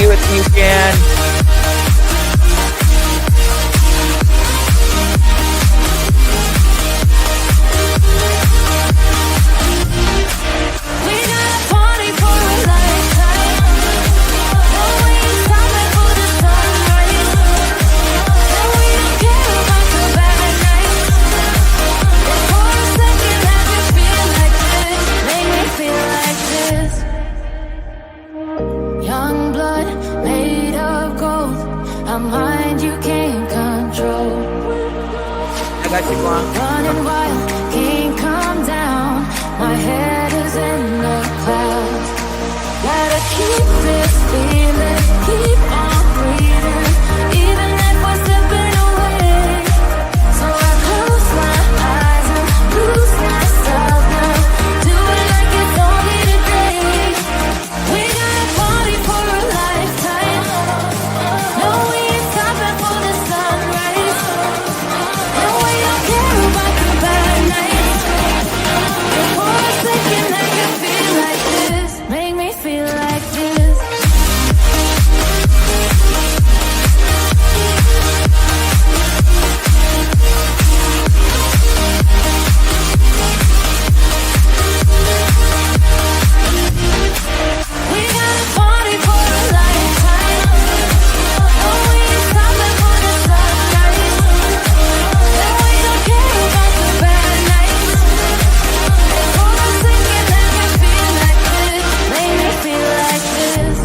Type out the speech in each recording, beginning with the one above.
you. It's you, Jan. Running wild, can't come down. My head is in the clouds. Gotta keep this feeling, keep on breathing, even if we're slipping away. So I close my eyes and lose myself now. Do it like it's only today. We got a party for a lifetime. No, we ain't stopping for the sunrise. No, we don't care about the bad nights. For a second I can feel like this. Make me feel like this. We got a party for a lifetime. No, we ain't stopping for the sunrise. No, we don't care about the bad nights. For a second I can feel like this. Make me feel like this.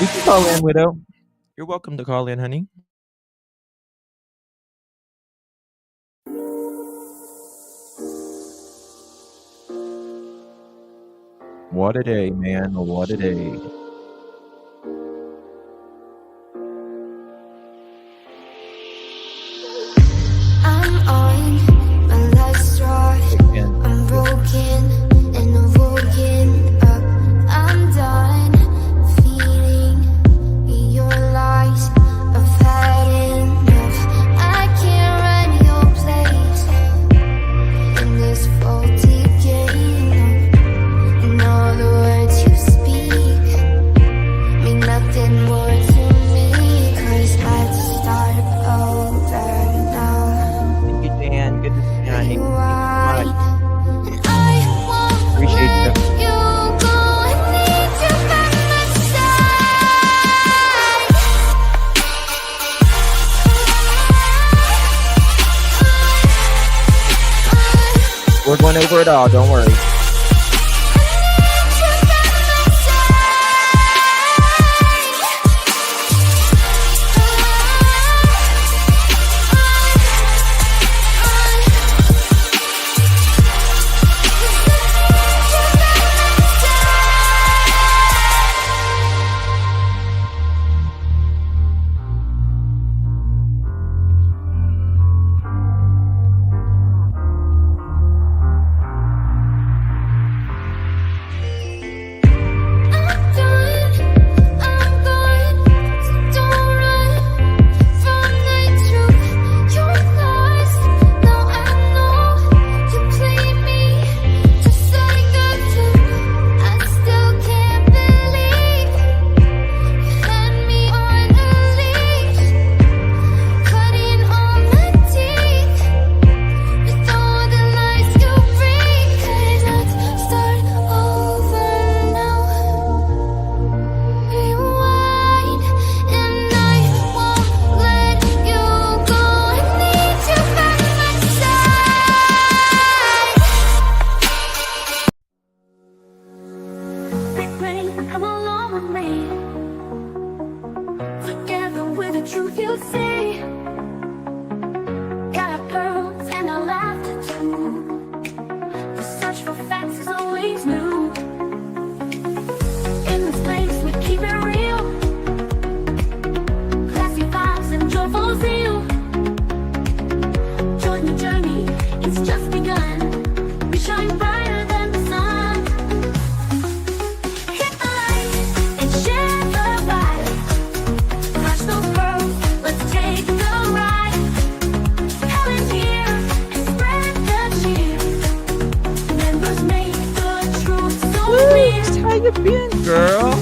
You can call in, Widow. You're welcome to call in, honey. What a day, man. What a day. I'm on my last straw. I'm broken and I'm woken up. I'm done feeding your lies. I've had enough. I can't run your place in this faulty game. And all the words you speak mean nothing more to me. 'Cause I'd start over now. Thank you, Dan. Good to see you, honey. Right. Much. And I won't Appreciate let you. you go. I need you by my side. We're going over it all. Don't worry. Come along with me. Together with the truth you'll see. Got our pearls and our laughter too. The search for facts is always new. In this place we keep it real. Classy vibes and joyful zeal. Join the journey, it's just begun. We shine brighter than the sun. Hit the light and share the vibe. Crush those been, girl?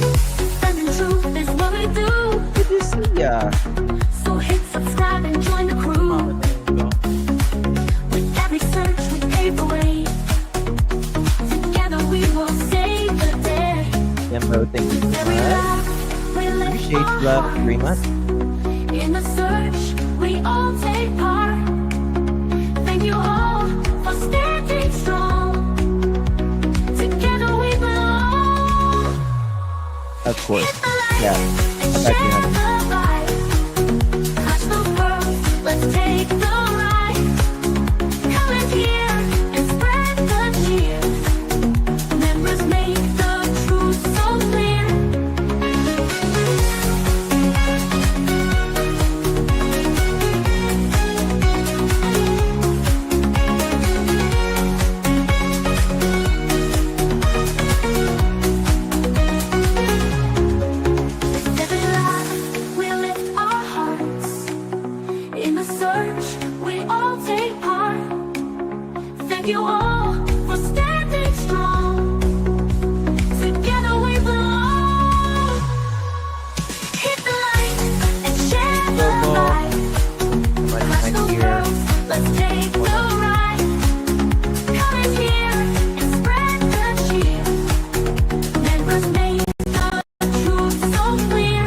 And the truth is what we do. Good to see ya. So hit subscribe and join the crew. With every search we pave the way. Together we will save the day. Dembo, thank you so Every much. laugh we lift Appreciate our you, love. hearts. 3 months. In the search we all take part. Thank you all for standing strong. Together we belong. Of course. Hit the light Yeah. and I got you, share honey. the vibe. Touch the world, let's take the ride. Come in here and spread the cheer. Members make the truth so clear. With every laugh, we lift our hearts. In the search, we all take part. Thank you all for standing strong. Together we belong. Hit the light and share the vibe. Touch the world, let's take the ride. Come in here and spread the cheer. Members make the truth so clear.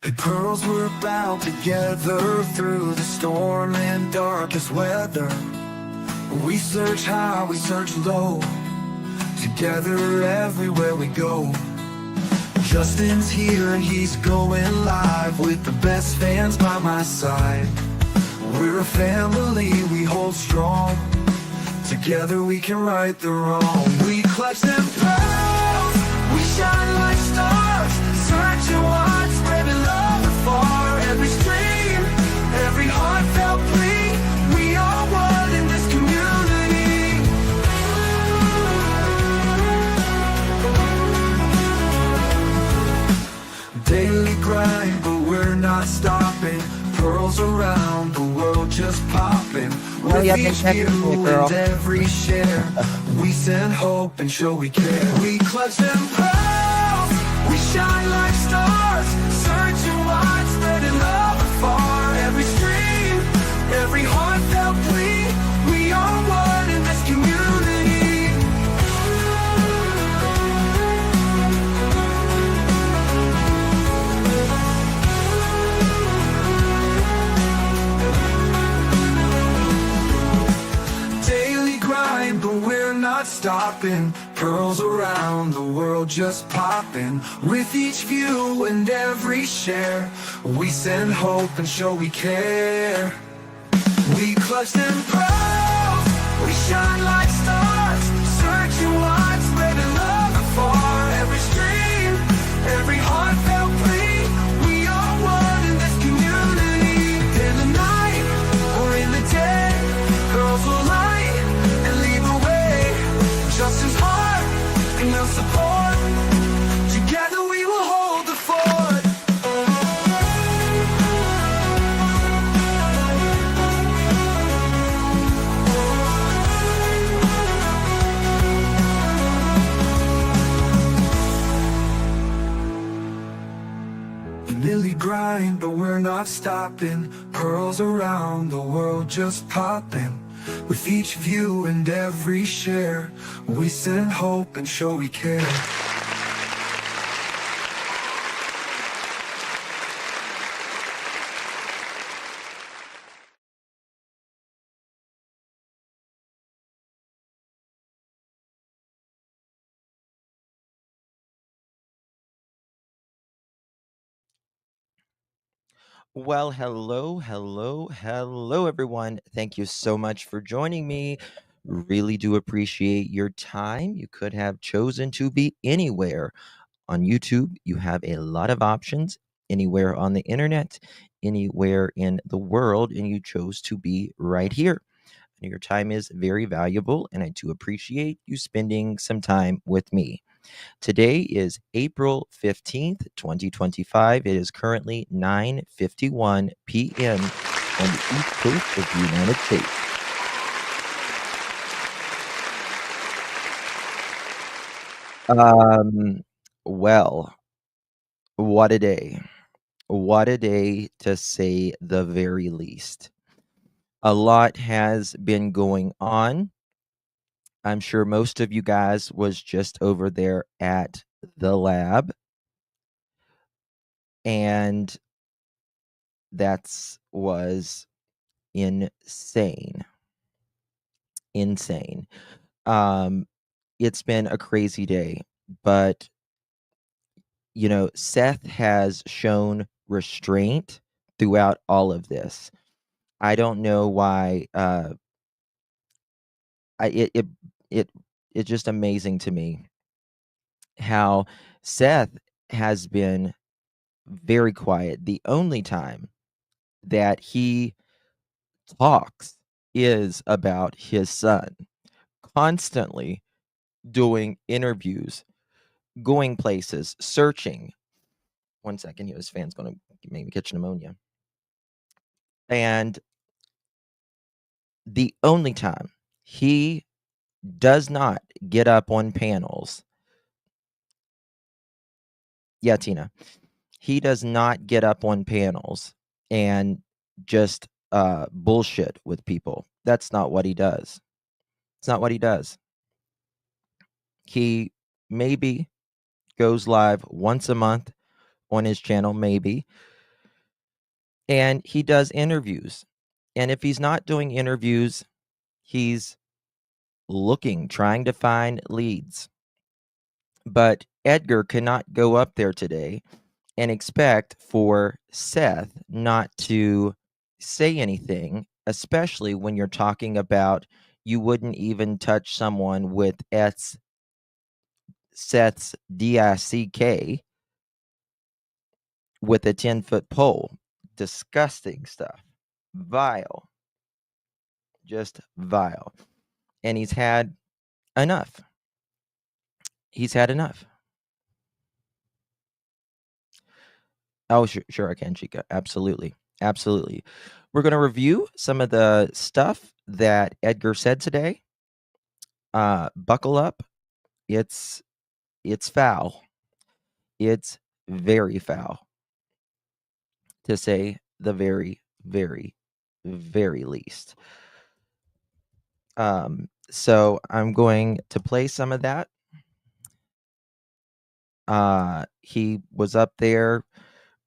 The pearls were bound together through the storm and darkest weather. We search high, we search low, together everywhere we go. Justin's here and he's going live with the best fans by my side. We're a family, we hold strong. Together we can right the wrong. We clutch them pearls, we shine like stars. Searching wide, spreading love afar. Every stream, every heartfelt plea. We are one in this community. Daily grind, but we're not stopping. Pearls around the world just popping. Well, With you have been each texting me, view girl. and every share, we send hope and show we care. We clutch them pearls, we shine like stars. Searching wide, spreading love afar. Every stream, every heartfelt plea. We are one in this community. Daily grind, but we're not stopping. Pearls around the world just popping. With each view and every share, we send hope and show we care. We clutch them pearls, we shine like stars. Searching wide, spreading love afar. Every stream, every heartfelt plea. We are one in this community. In the night or in the day, girls will light and lead the way. Justin's heart and your support. Together we will hold the fort. Daily grind, but we're not stopping. Pearls around the world just popping. With each view and every share, we send hope and show we care. Well, hello, everyone. Thank you so much for joining me. Really do appreciate your time. You could have chosen to be anywhere. On YouTube, you have a lot of options, anywhere on the internet, anywhere in the world, and you chose to be right here. Your time is very valuable, and I do appreciate you spending some time with me. Today is April 15th, 2025. It is currently 9:51 p.m. on the East Coast of the United States. Um, well, what a day. What a day to say the very least. A lot has been going on. I'm sure most of you guys was just over there at the lab, and that's was insane. Insane. Um, it's been a crazy day, but Seth has shown restraint throughout all of this. I don't know why. I it it's just amazing to me how Seth has been very quiet. The only time that he talks is about his son, constantly doing interviews, going places, searching. One second here, this fan's gonna make me catch pneumonia. And the only time he does not get up on panels, yeah, Tina, he does not get up on panels and just bullshit with people. That's not what he does. It's not what he does. He maybe goes live once a month on his channel, maybe, and he does interviews. And if he's not doing interviews, he's looking, trying to find leads. But Edgar cannot go up there today and expect for Seth not to say anything, especially when you're talking about you wouldn't even touch someone with Seth's DICK with a 10-foot pole. Disgusting stuff. Vile. Just vile. And he's had enough. He's had enough. Oh, sure, I can, Chica. Absolutely. Absolutely. We're going to review some of the stuff that Edgar said today. Buckle up. It's foul. It's very foul, to say the very, very, very least. So I'm going to play some of that. He was up there,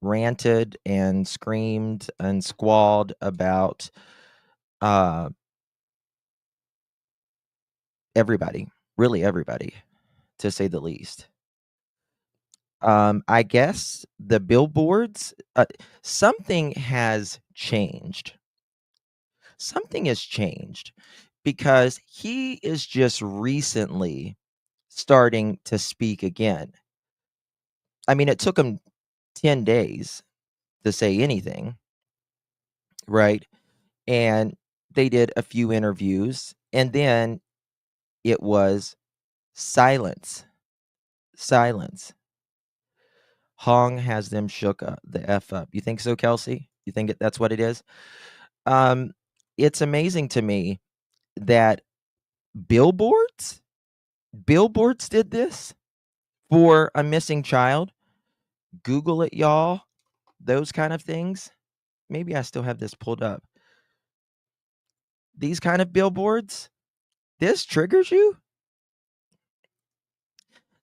ranted and screamed and squalled about everybody, really everybody, to say the least. I guess the billboards, something has changed. Something has changed because he is just recently starting to speak again. I mean, it took him 10 days to say anything, right? And they did a few interviews, and then it was silence. Silence. Hong has them shook the F up. You think so, Kelsey? You think that's what it is? Um, it's amazing to me that billboards billboards did this for a missing child. Google it, y'all. Those kind of things. Maybe I still have this pulled up. These kind of billboards, this triggers you.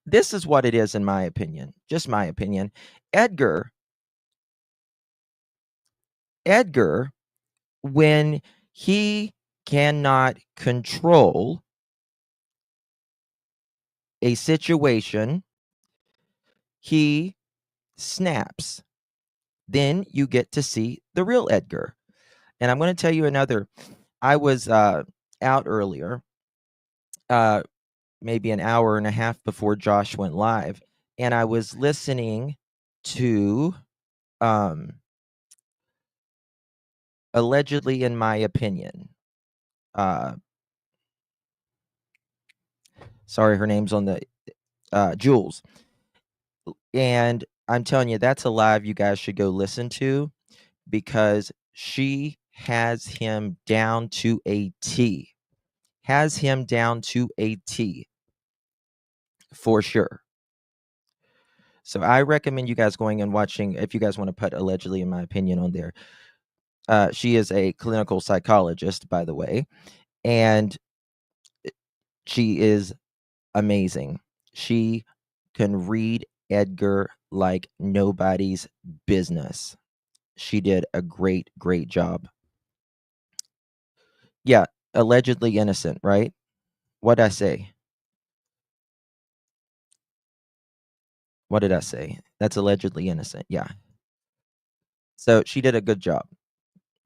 This is what it is, in my opinion. Just my opinion. Edgar, when he cannot control a situation, he snaps. Then you get to see the real Edgar. And I'm going to tell you another. I was out earlier, maybe an hour and a half before Josh went live, and I was listening to allegedly, in my opinion, uh, sorry, her name's on the Jules. And I'm telling you, that's a live you guys should go listen to because she has him down to a T. Has him down to a T for sure. So I recommend you guys going and watching, if you guys want to put allegedly, in my opinion, on there. She is a clinical psychologist, by the way, and she is amazing. She can read Edgar like nobody's business. She did a great, great job. Yeah, allegedly innocent, right? What'd I say? What did I say? That's allegedly innocent. Yeah. So she did a good job.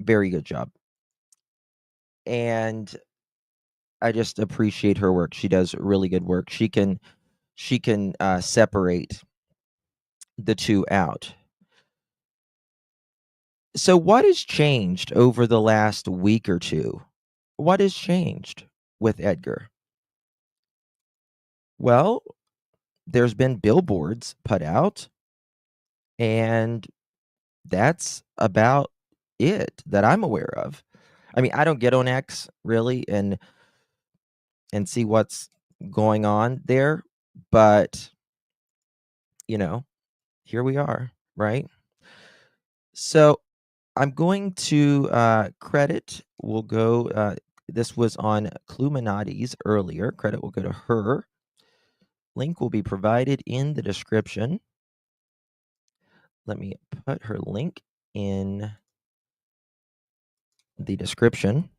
Very good job. And I just appreciate her work. She does really good work. She can separate the two out. So what has changed over the last week or two? What has changed with Edgar? Well, there's been billboards put out, and that's about it that I'm aware of. I mean, I don't get on X really and see what's going on there, but you know, here we are, right? So I'm going to credit will go. This was on Cluminati's earlier. Credit will go to her. Link will be provided in the description. Let me put her link in the description.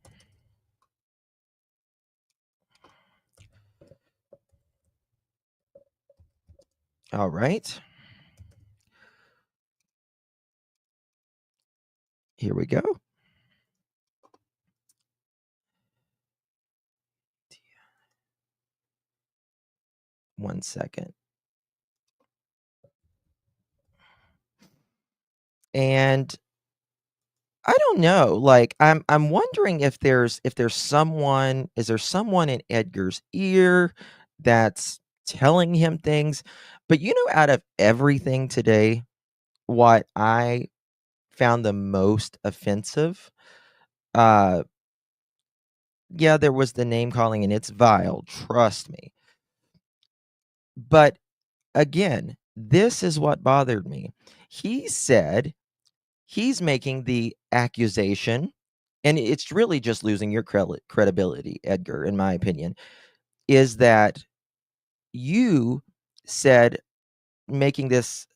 All right. Here we go. One second. And I don't know. Like I'm wondering if there's someone is there someone in Edgar's ear that's telling him things? But out of everything today, what I found the most offensive, uh yeah, there was the name calling and it's vile, trust me. But again, this is what bothered me. He said he's making the accusation, and it's really just losing your credibility, Edgar, in my opinion, is that you said making this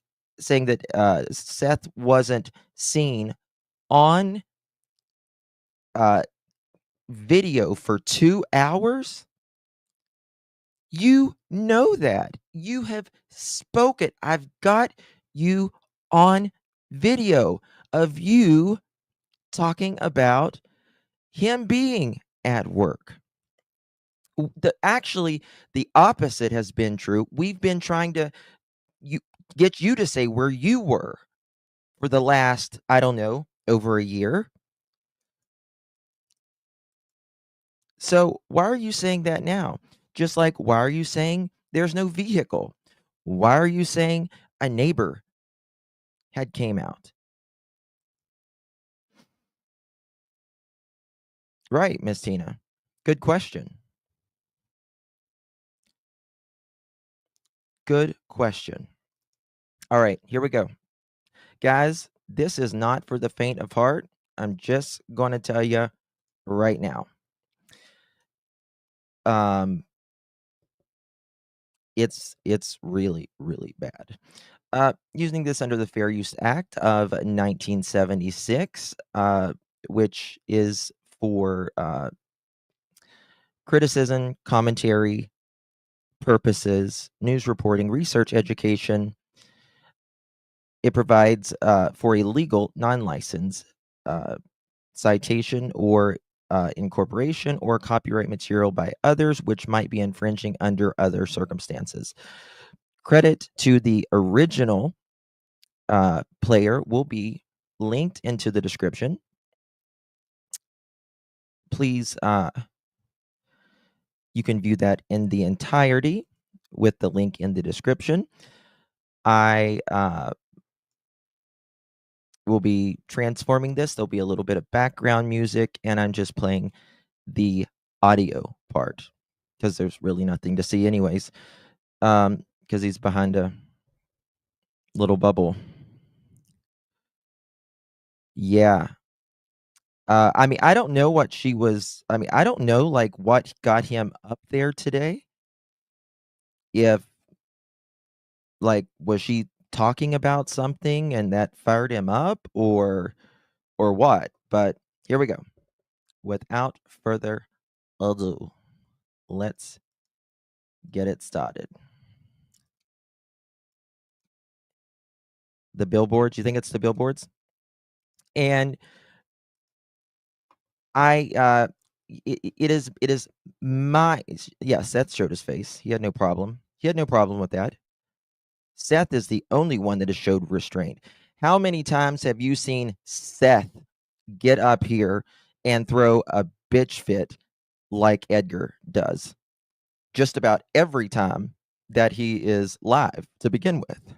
saying that Seth wasn't seen on uh, video for 2 hours. You know that. You have spoken. I've got you on video of you talking about him being at work. Actually, the opposite has been true. We've been trying to you get you to say where you were for the last, I don't know, over a year. So why are you saying that now? Just like why are you saying there's no vehicle? Why are you saying a neighbor had came out? Right, Miss Tina. Good question. Good question. All right, here we go. Guys, this is not for the faint of heart. I'm just going to tell you right now. Um it's really really bad. Using this under the Fair Use Act of 1976, which is for criticism, commentary purposes, news reporting, research, education. It provides for a legal, non-licensed citation or incorporation or copyright material by others, which might be infringing under other circumstances. Credit to the original player will be linked into the description. please, you can view that in the entirety with the link in the description. I will be transforming this. There'll be a little bit of background music, and I'm just playing the audio part because there's really nothing to see anyways, because he's behind a little bubble. Yeah. I mean, I don't know what she was. I mean, I don't know like what got him up there today. If like was she talking about something and that fired him up, or what? But here we go. Without further ado, let's get it started. The billboards. You think it's the billboards? And I it is my yeah, Seth showed his face. He had no problem. He had no problem with that. Seth is the only one that has showed restraint. How many times have you seen Seth get up here and throw a bitch fit like Edgar does? Just about every time that he is live to begin with.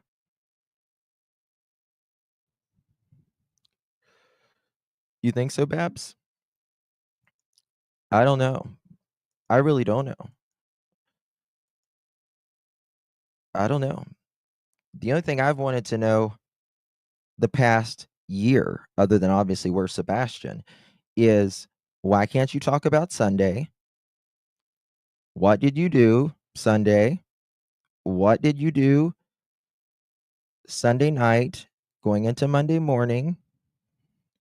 You think so, Babs? I don't know. I really don't know. I don't know. The only thing I've wanted to know the past year, other than obviously where's Sebastian, is why can't you talk about Sunday? What did you do Sunday? What did you do Sunday night going into Monday morning?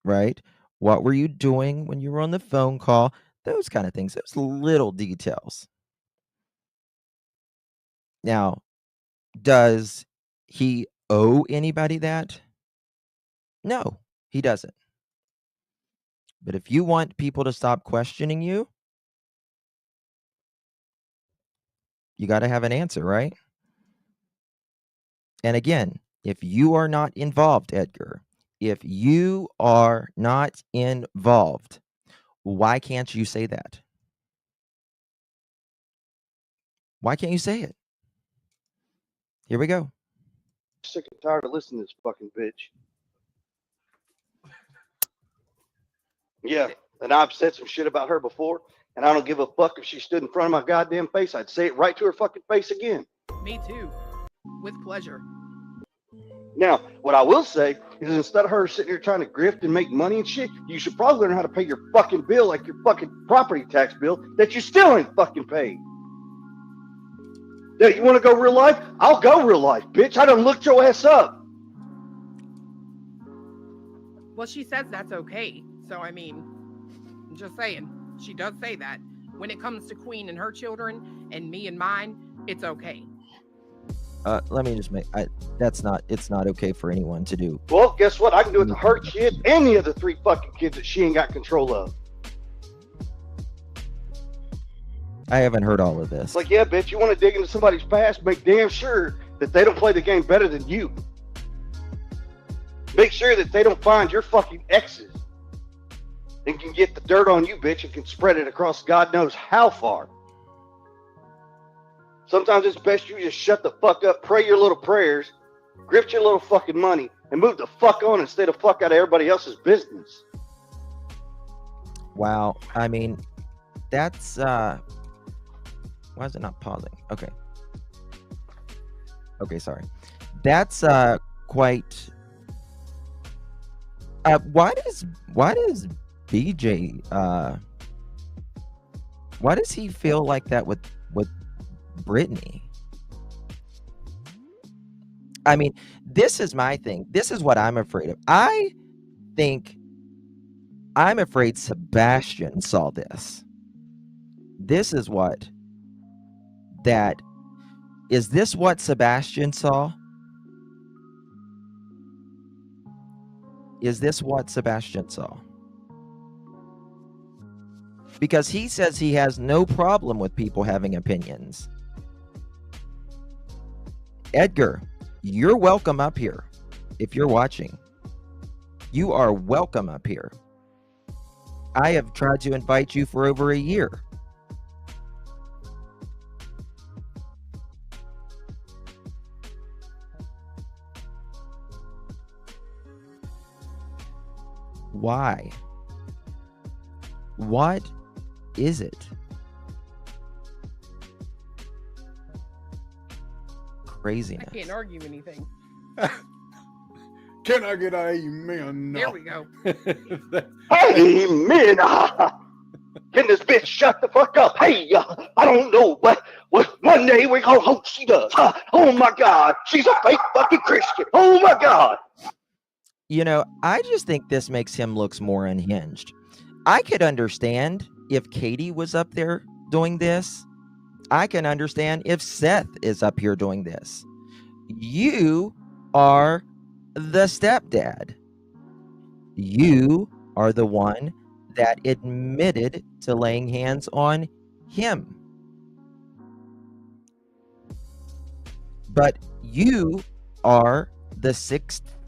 Right? What were you doing when you were on the phone call? Those kind of things, those little details. Now, does he owe anybody that? No, he doesn't. But if you want people to stop questioning you, you got to have an answer, right? And again, if you are not involved, Edgar, if you are not involved, why can't you say that? Why can't you say it? Here we go. Sick and tired of listening to this fucking bitch. Yeah, and I've said some shit about her before, and I don't give a fuck if she stood in front of my goddamn face. I'd say it right to her fucking face again. Me too. With pleasure. Now, what I will say is instead of her sitting here trying to grift and make money and shit, you should probably learn how to pay your fucking bill like your fucking property tax bill that you still ain't fucking paid. Yeah, you want to go real life? I'll go real life, bitch. I done looked your ass up. Well, she says that's okay. So, I mean, I'm just saying, she does say that. When it comes to Queen and her children and me and mine, it's okay. Let me just make it's not okay for anyone to do. Well, guess what? I can do it to her kid and the other 3 fucking kids that she ain't got control of. I haven't heard all of this. It's like, yeah, bitch, you want to dig into somebody's past, make damn sure that they don't play the game better than you. Make sure that they don't find your fucking exes and can get the dirt on you, bitch, and can spread it across God knows how far. Sometimes it's best you just shut the fuck up, pray your little prayers, grift your little fucking money, and move the fuck on and stay the fuck out of everybody else's business. Wow. I mean, that's why is it not pausing? Okay. Okay, sorry. That's quite why does BJ why does he feel like that with Brittany? I mean, this is my thing. This is what I'm afraid of. I'm afraid Sebastian saw this. This is what is this what Sebastian saw? Is this what Sebastian saw? Because he says he has no problem with people having opinions. Edgar, you're welcome up here if you're watching. You are welcome up here. I have tried to invite you for over a year. Why? What is it? Craziness. I can't argue anything. Can I get an amen? There we go. Hey, man. Can this bitch shut the fuck up? Hey, I don't know, but one day we gonna hope she does. Oh my God, she's a fake fucking Christian. Oh my God. You know, I just think this makes him looks more unhinged. I could understand if Katie was up there doing this. I can understand if Seth is up here doing this. You are the stepdad. You are the one that admitted to laying hands on him. But you are the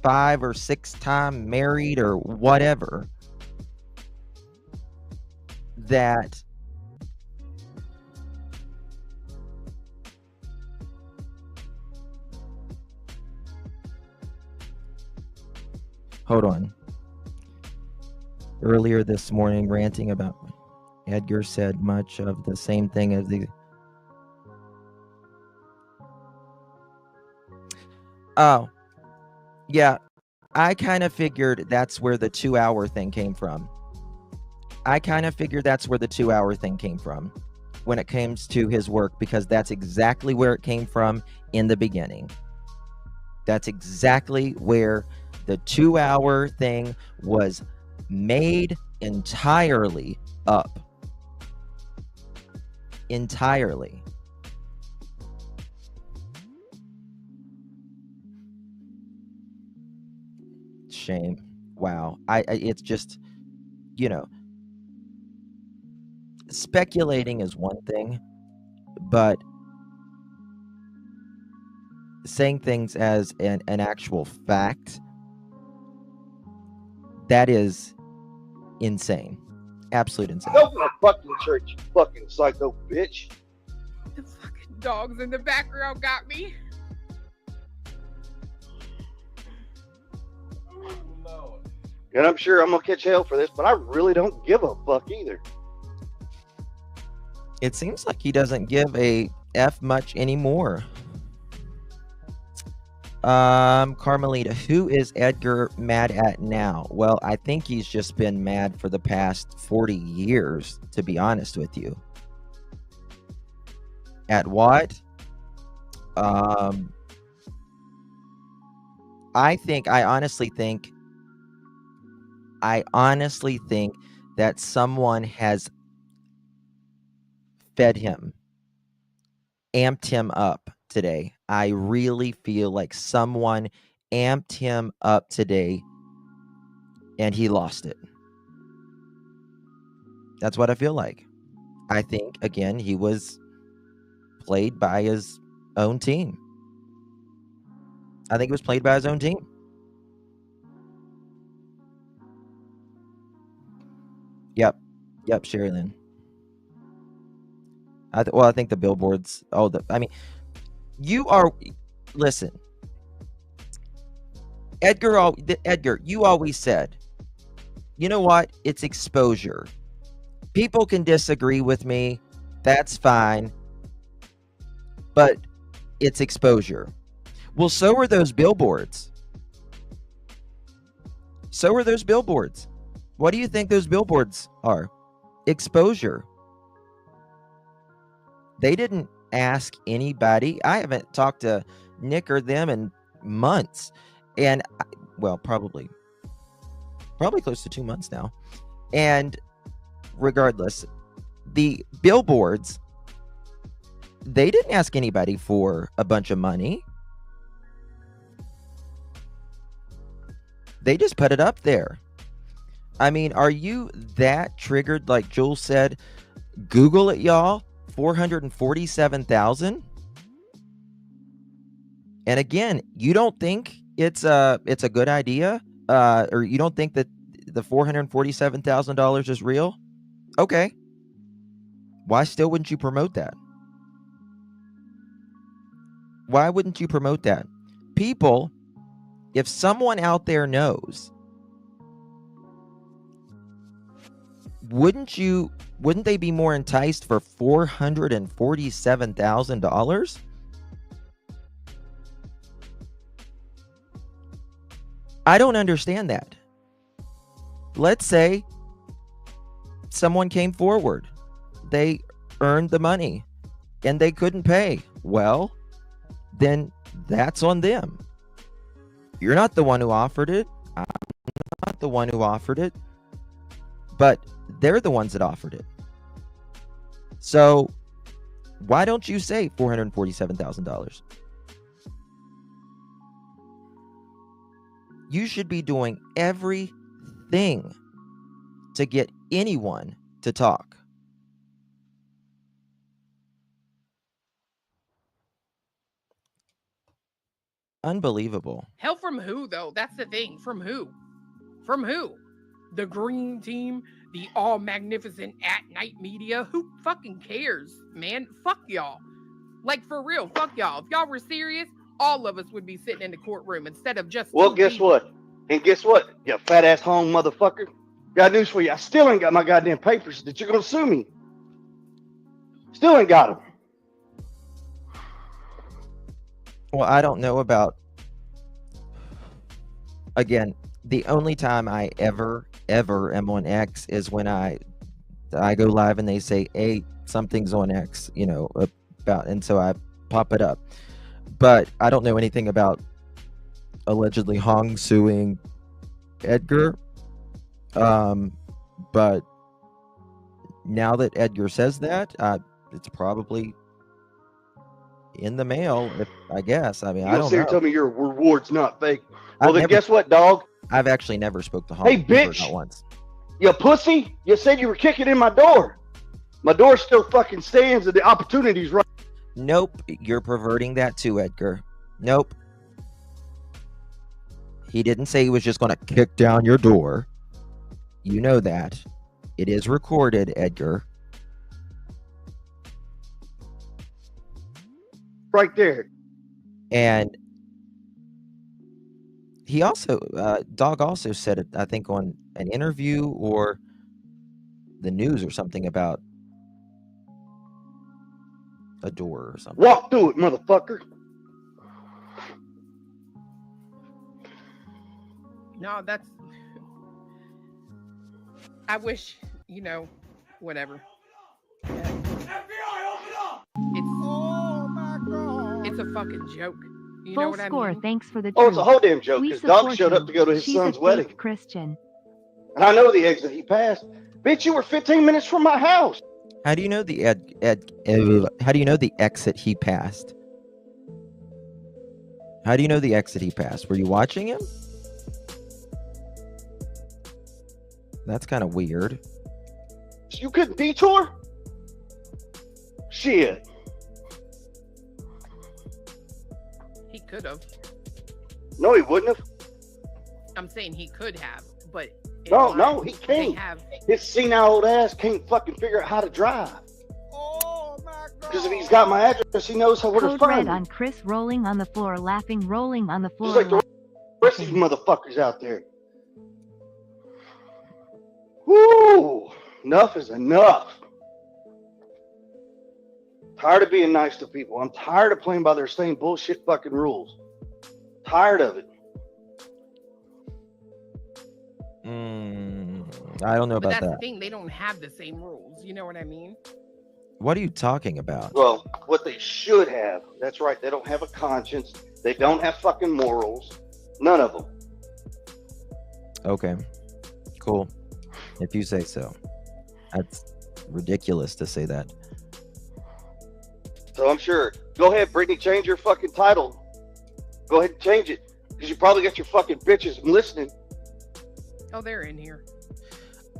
5 or 6 time married or whatever that hold on. Earlier this morning, ranting about Edgar said much of the same thing as the oh yeah, I kind of figured that's where the 2-hour thing came from. I kind of figured that's where the 2-hour thing came from when it comes to his work, because that's exactly where it came from in the beginning. That's exactly where the 2-hour thing was made entirely up. Entirely. Shame. Wow. It's just, you know, speculating is one thing, but saying things as an actual fact, that is insane. Absolute insane. Go to the fucking church, you fucking psycho bitch. The fucking dogs in the background got me. And I'm sure I'm gonna catch hell for this, but I really don't give a fuck either. It seems like he doesn't give a F much anymore. Carmelita, who is Edgar mad at now? Well, I think he's just been mad for the past 40 years, to be honest with you. At what? I honestly think that someone has fed him, amped him up today. I really feel like someone amped him up today and he lost it. That's what I feel like. I think, again, he was played by his own team. I think it was played by his own team. Yep, Sherry Lynn. I think the billboards. Listen, Edgar, you always said, you know what? It's exposure. People can disagree with me. That's fine. But it's exposure. Well, so are those billboards. What do you think those billboards are? Exposure. They didn't ask anybody. I haven't talked to Nick or them in months. And, probably close to 2 months now. And regardless, the billboards, they didn't ask anybody for a bunch of money. They just put it up there. I mean, are you that triggered? Like Jules said, Google it, y'all. 447,000. And again, you don't think it's a good idea, or you don't think that the $447,000 is real? Okay. Why still wouldn't you promote that? Why wouldn't you promote that? People, if someone out there knows, wouldn't they be more enticed for $447,000? I don't understand that. Let's say someone came forward. They earned the money and they couldn't pay. Well, then that's on them. You're not the one who offered it. I'm not the one who offered it. But they're the ones that offered it. So why don't you say $447,000? You should be doing everything to get anyone to talk. Unbelievable. Hell, from who, though? That's the thing. From who? From who? The green team? The all magnificent at night media? Who fucking cares, man? Fuck y'all. Like, for real, fuck y'all. If y'all were serious, all of us would be sitting in the courtroom instead of just. Well, guess what? And guess what? You fat ass home motherfucker. Got news for you. I still ain't got my goddamn papers that you're gonna sue me. Still ain't got them. Well, I don't know about. Again, the only time I ever am on X is when I go live and they say, "Hey, something's on X," about, and so I pop it up. But I don't know anything about allegedly Hong suing Edgar. But now that Edgar says that, it's probably in the mail, I guess. I mean, I don't know. Tell me your reward's not fake. Well, then guess what, dog? I've actually never spoke to Hong. Hey, bitch! Not once. You pussy! You said you were kicking in my door. My door still fucking stands, and the opportunity's right. Nope, you're perverting that too, Edgar. Nope. He didn't say he was just going to kick down your door. You know that. It is recorded, Edgar. Right there. And he also, Dog also said it, I think, on an interview or the news or something about a door or something. Walk through it, motherfucker. No, that's. I wish, whatever. FBI, open up! Oh my God. It's a fucking joke. You know Full what score, I mean? thanks for the Oh, it's a truth. whole damn joke We because Dog support showed you. up to go to his She's son's a wedding. faith Christian. And I know the exit he passed. Bitch, you were 15 minutes from my house. How do you know the how do you know the exit he passed? How do you know the exit he passed? Were you watching him? That's kind of weird. You couldn't detour? Shit. He could have. No, he wouldn't have. I'm saying he could have, but. No, he They can't. have. His senile old ass can't fucking figure out how to drive. Oh my God. Because if he's got my address, he knows where to Code find red me. on Chris rolling on the floor, laughing, rolling on the floor. Just like the rest of you motherfuckers out there. Woo! Enough is enough. Tired of being nice to people. I'm tired of playing by their same bullshit fucking rules. Tired of it. I don't know But about that's that. the thing. They don't have the same rules. You know what I mean? What are you talking about? Well, what they should have. That's right. They don't have a conscience. They don't have fucking morals. None of them. Okay. Cool. If you say so. That's ridiculous to say that. So I'm sure. Go ahead, Brittany, change your fucking title. Go ahead and change it. Because you probably got your fucking bitches listening. Oh, they're in here.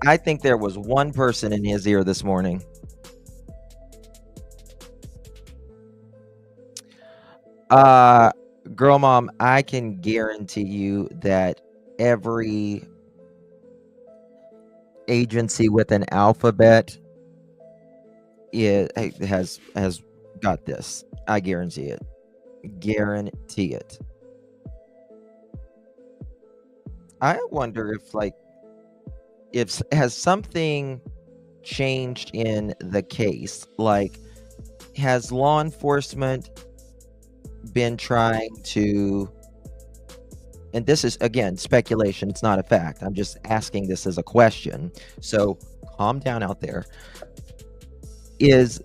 I think there was one person in his ear this morning. Girl mom, I can guarantee you that every agency with an alphabet has got this. I guarantee it. Guarantee it. I wonder if has something changed in the case? Like, has law enforcement been trying to, and this is again speculation, it's not a fact, I'm just asking this as a question, so calm down out there. Has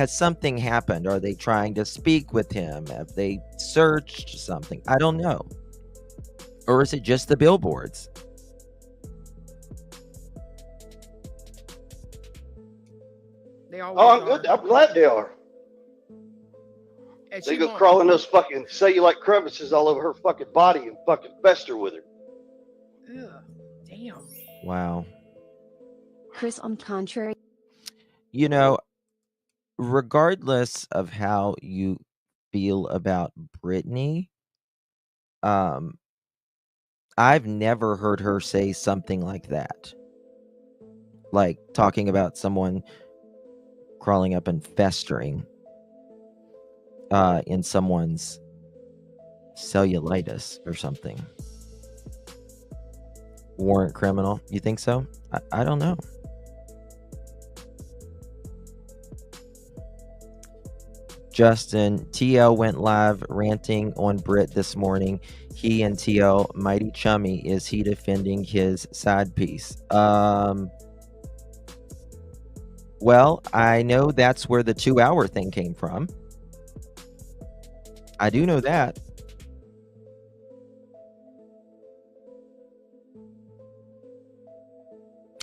something happened? Are they trying to speak with him? Have they searched something? I don't know. Or is it just the billboards? They always Oh, I'm are. good. I'm glad they are. And They she go won't- crawl in those fucking cellulite crevices all over her fucking body and fucking fester with her. Ugh, damn. Wow. Chris, on contrary, You know, regardless of how you feel about Britney, I've never heard her say something like that. Like talking about someone crawling up and festering in someone's cellulitis or something. Warrant criminal. You think so? I don't know. Justin, TL went live ranting on Brit this morning. He and TL mighty chummy. Is he defending his side piece? Well, I know that's where the 2-hour thing came from. I do know that.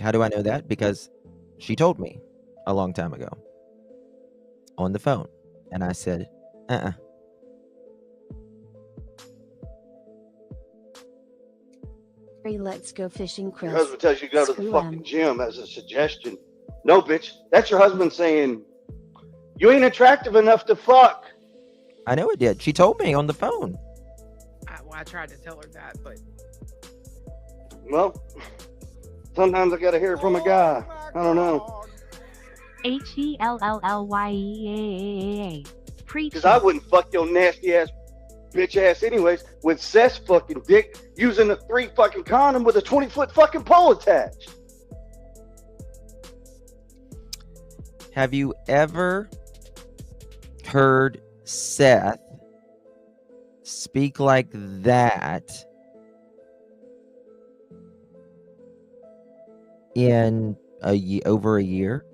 How do I know that? Because she told me a long time ago on the phone. And I said, let's go fishing, Your Chris. husband tells you to go to the Screw fucking 'em. gym as a suggestion. No, bitch. That's your husband saying, you ain't attractive enough to fuck. I know it did. She told me on the phone. I tried to tell her that, but Well, sometimes I gotta hear it from a guy. I don't know. HELLLYEAAA. Preach. Because I wouldn't fuck your nasty ass bitch ass anyways with Seth's fucking dick using a 3 fucking condom with a 20-foot fucking pole attached. Have you ever heard Seth speak like that in over a year?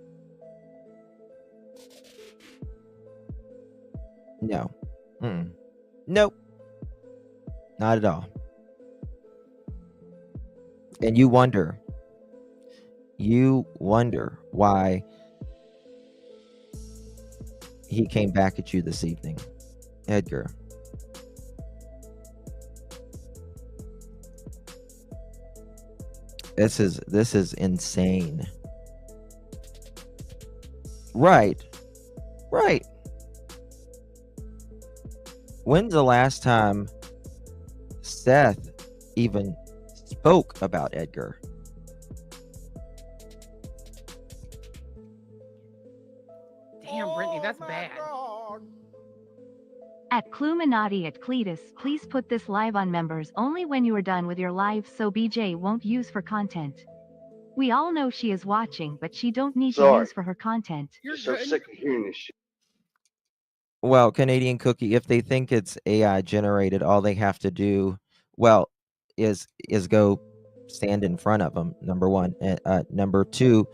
No. Nope. Not at all. And you wonder why he came back at you this evening, Edgar. This is insane. Right. When's the last time Seth even spoke about Edgar? damn, Brittany, that's my bad. God. At Cluminati at Cletus, please put this live on members only when you are done with your live so BJ won't use for content. We all know she is watching, but she don't need to Sorry. use for her content. You're Just so good. sick of hearing this shit. Well, Canadian Cookie, if they think it's AI generated, all they have to do, is go stand in front of them. Number one, number two,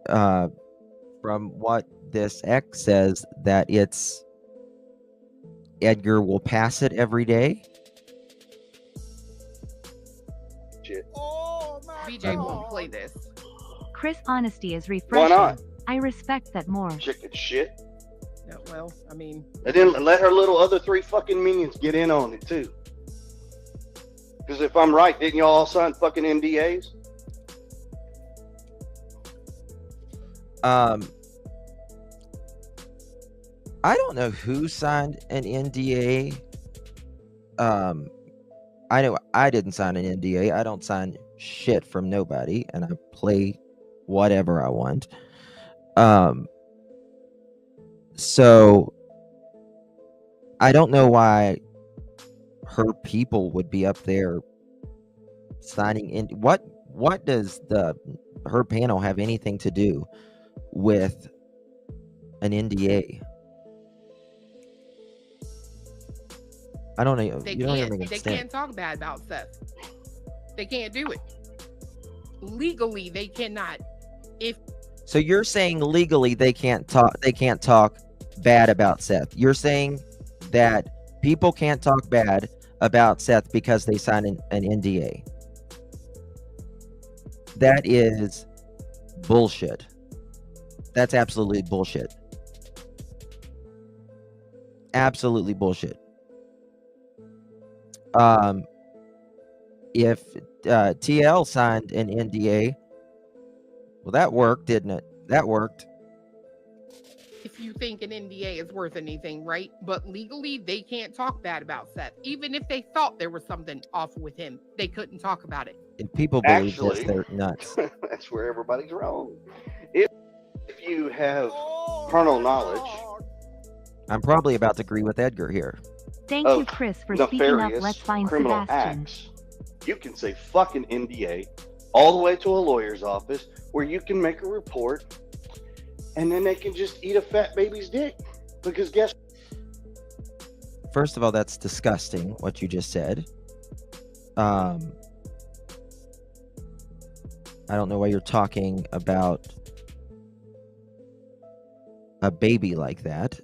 from what this X says, that it's Edgar will pass it every day. Shit. Oh my BJ God. won't play this. Chris, honesty is Why refreshing. not? I respect that more. Chicken shit. No, well, I mean, And then let her little other 3 fucking minions get in on it too. Because if I'm right, didn't y'all all sign fucking NDAs? I don't know who signed an NDA. I know I didn't sign an NDA. I don't sign shit from nobody, and I play whatever I want. So I don't know why her people would be up there signing in. What does her panel have anything to do with an NDA? I don't know. They You don't even can't. make They sense. can't talk bad about Seth. They can't do it. Legally, they cannot. If So you're saying legally they can't talk bad about Seth. You're saying that people can't talk bad about Seth because they signed an NDA. That is bullshit. That's absolutely bullshit. Absolutely bullshit. If TL signed an NDA, well, that worked, didn't it? That worked. if you think an NDA is worth anything, right? But legally, they can't talk bad about Seth. Even if they thought there was something off with him, they couldn't talk about it. If people believe Actually, this, they're nuts. that's where everybody's wrong. If you have carnal knowledge, I'm probably about to agree with Edgar here. Thank you, Chris, for speaking up. nefarious Let's find criminal Sebastian. acts, you can say fucking NDA all the way to a lawyer's office where you can make a report, and then they can just eat a fat baby's dick. Because guess First of all, that's disgusting what you just said. I don't know why you're talking about a baby like that.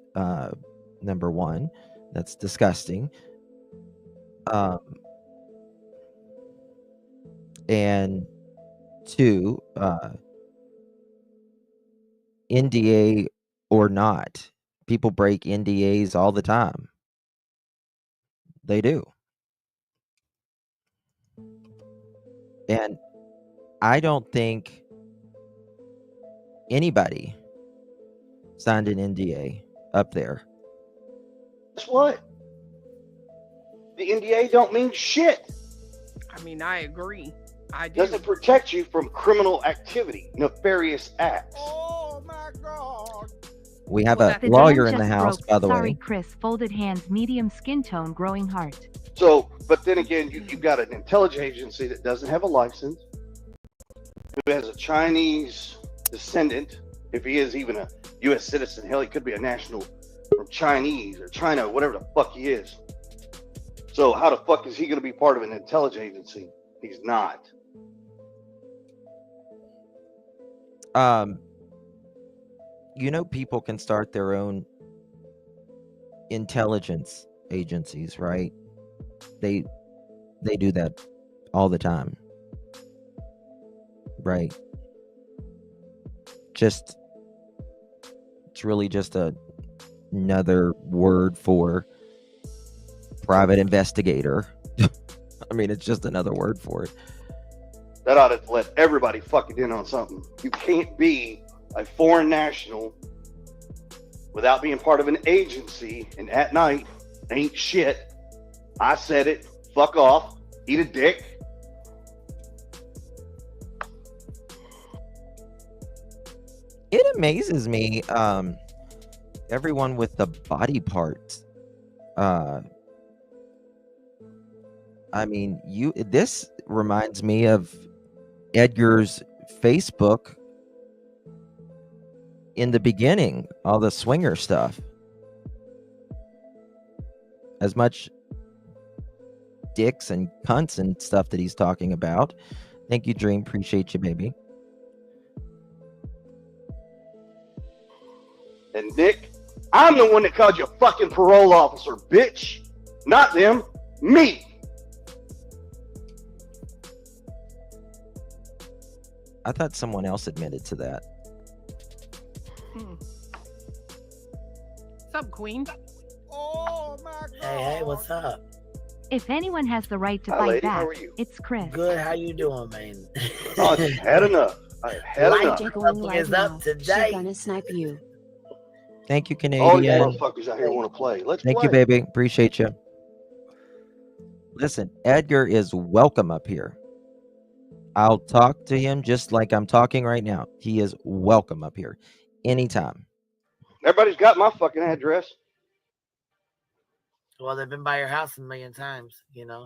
Number one, that's disgusting. And two, NDA or not, people break NDAs all the time. They do. And I don't think anybody signed an NDA up there. what? The NDA don't mean shit. I mean, I agree. I do. Doesn't protect you from criminal activity, nefarious acts. Oh my God. We have Well, a that's- The lawyer dam in the just house, broke. by the Sorry, way. Chris. Folded hands, medium skin tone, growing heart. So, but then again, you've got an intelligence agency that doesn't have a license, who has a Chinese descendant, if he is even a U.S. citizen. Hell, he could be a national from Chinese or China, whatever the fuck he is. So how the fuck is he going to be part of an intelligence agency? He's not. You know, people can start their own intelligence agencies, right? They do that all the time, right? Just, it's really just another word for private investigator. I mean, it's just another word for it. That ought to let everybody fucking in on something. You can't be a foreign national without being part of an agency, and at night ain't shit. I said it. Fuck off. Eat a dick. It amazes me, everyone with the body parts. I mean, this reminds me of Edgar's Facebook in the beginning, all the swinger stuff. As much dicks and cunts and stuff that he's talking about. Thank you, Dream. Appreciate you, baby. And Nick, I'm the one that called you a fucking parole officer, bitch. Not them. Me. I thought someone else admitted to that. What's up, Queen? Oh my God. Hey, what's up? If anyone has the right to Hi, fight lady. back, How are you? it's Chris. Good, how you doing, man? Oh, I've had enough. I've had Light enough. You're going Something live is up now. today. She's gonna snipe you. Thank you, All you Canadian. motherfuckers out here want to play. Let's Thank play. you, baby. Appreciate you. Listen, Edgar is welcome up here. I'll talk to him just like I'm talking right now. He is welcome up here anytime. Everybody's got my fucking address. Well, they've been by your house a million times, you know.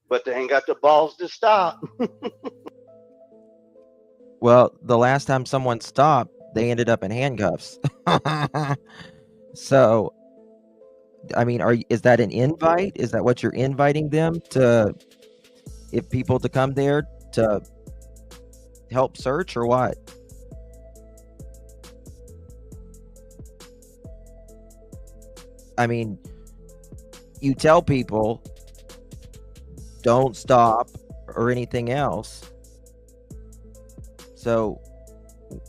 But they ain't got the balls to stop. Well, the last time someone stopped, they ended up in handcuffs. So, I mean, is that an invite? Is that what you're inviting them to, if people to come there to help search or what? I mean, you tell people don't stop or anything else. So,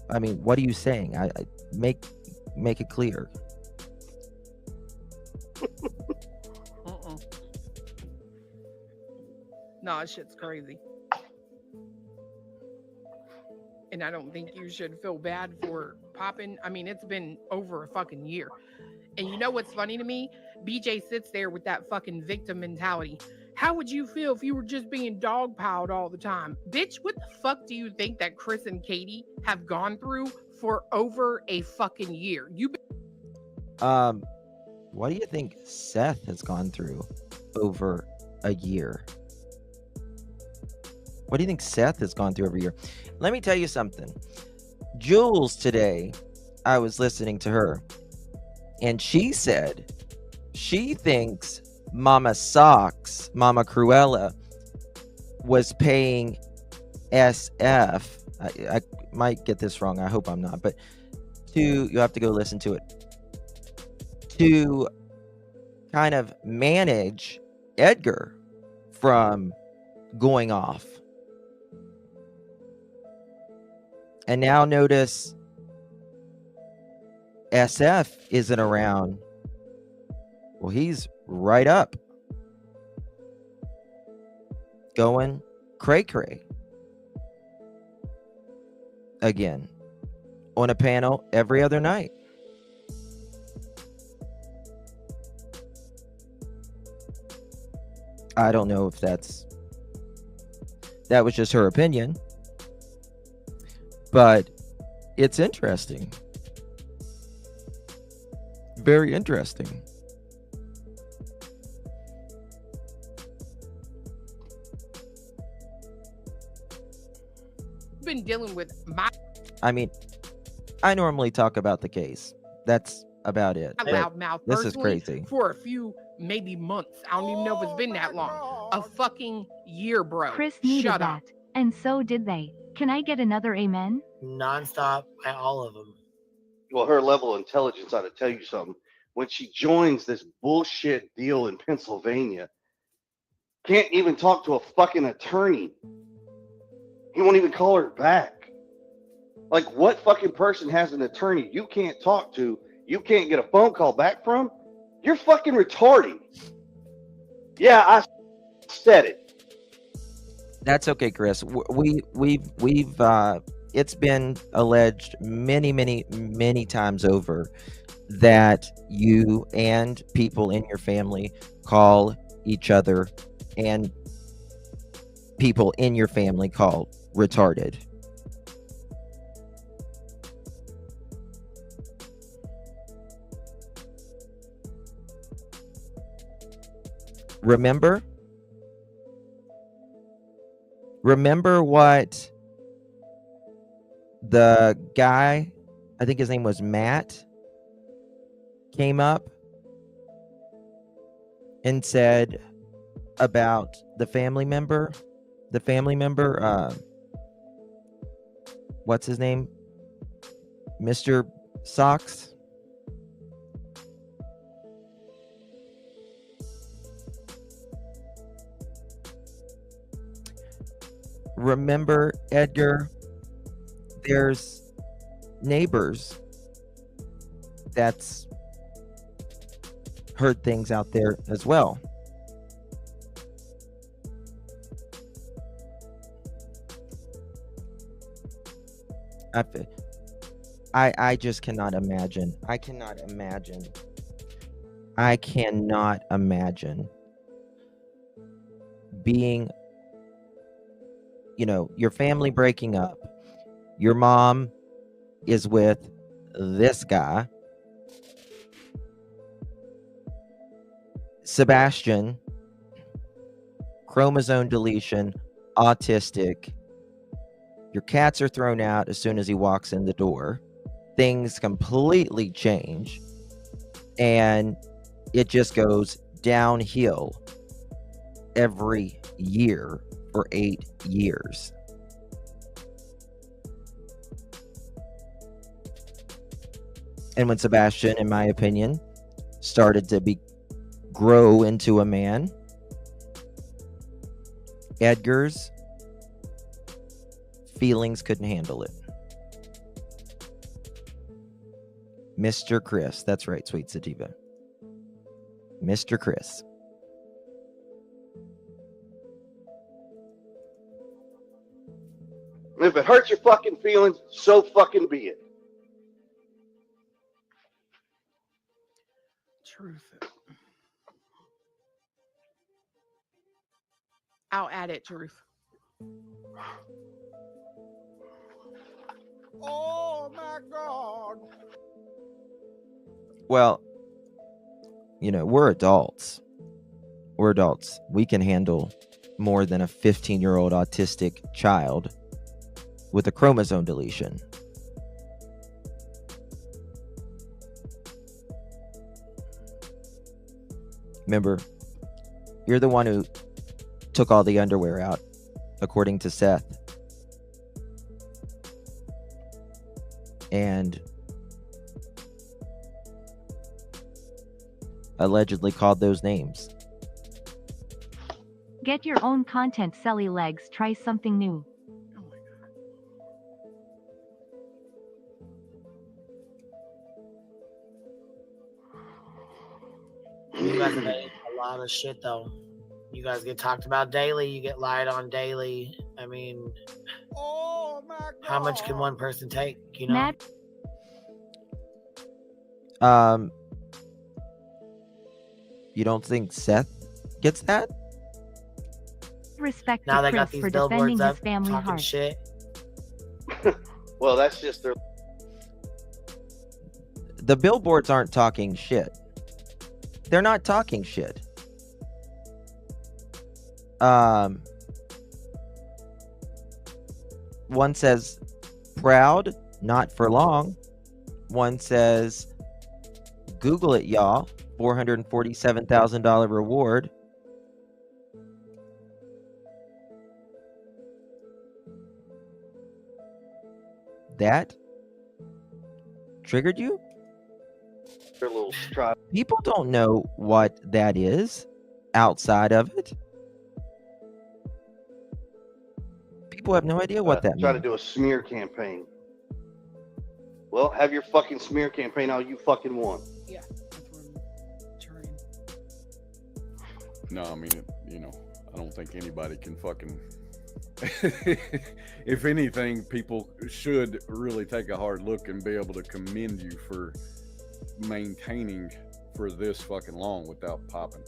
I mean, what are you saying? I make it clear. No, that shit's crazy. And I don't think you should feel bad for popping. I mean, it's been over a fucking year. And you know what's funny to me? BJ sits there with that fucking victim mentality. How would you feel if you were just being dogpiled all the time? Bitch, what the fuck do you think that Chris and Katie have gone through for over a fucking year? What do you think Seth has gone through over a year? What do you think Seth has gone through every year? Let me tell you something. Jules today, I was listening to her, and she said she thinks Mama Socks, Mama Cruella, was paying SF. I might get this wrong. I hope I'm not. But you have to go listen to it. To kind of manage Edgar from going off. And now notice SF isn't around. Well, he's right up. Going cray-cray. Again. On a panel every other night. I don't know if that was just her opinion. But it's interesting. Very interesting. Been dealing with I mean, I normally talk about the case. That's about it. loud mouth. This is crazy. For a few, maybe months. I don't even know if it's been that long. A fucking year, bro. Chris needed Shut that. up. And so did they. Can I get another amen? Nonstop by all of them. Well, her level of intelligence ought to tell you something. When she joins this bullshit deal in Pennsylvania, can't even talk to a fucking attorney. He won't even call her back. Like, what fucking person has an attorney you can't talk to, you can't get a phone call back from? You're fucking retarded. Yeah, I said it. That's okay, Chris. We've it's been alleged many times over that you and people in your family call each other and people in your family call retarded. Remember what the guy, I think his name was Matt, came up and said about the family member, what's his name? Mr. Socks? Remember, Edgar, there's neighbors that's heard things out there as well. I just cannot imagine. I cannot imagine being your family breaking up. Your mom is with this guy. Sebastian, chromosome deletion, autistic. Your cats are thrown out as soon as he walks in the door. Things completely change. And it just goes downhill every year for 8 years. And when Sebastian, in my opinion, started to grow into a man, Edgar's feelings couldn't handle it. Mr. Chris. That's right, Sweet Sativa. Mr. Chris. If it hurts your fucking feelings, so fucking be it. Truth. I'll add it, Truth. Oh my God. Well, we're adults. We're adults. We can handle more than a 15-year-old autistic child with a chromosome deletion. Remember, you're the one who took all the underwear out, according to Seth. And allegedly called those names. Get your own content, Selly Legs. Try something new. You guys have a lot of shit, though. You guys get talked about daily. You get lied on daily. I mean, Oh my God. how much can one person take? You know. Mad You don't think Seth gets that? respect Now to they got Chris these for defending billboards his up family talking heart. shit. Well, that's just their. The billboards aren't talking shit. They're not talking shit. One says, proud, not for long. One says, Google it, y'all. $447,000 reward. That triggered you? Their little stripe. People don't know what that is outside of it. People have no idea what that Try to means. do a smear campaign. Well, have your fucking smear campaign all you fucking want. Yeah, that's what I'm trying. No, I mean, I don't think anybody can fucking. If anything, people should really take a hard look and be able to commend you for maintaining for this fucking long without popping.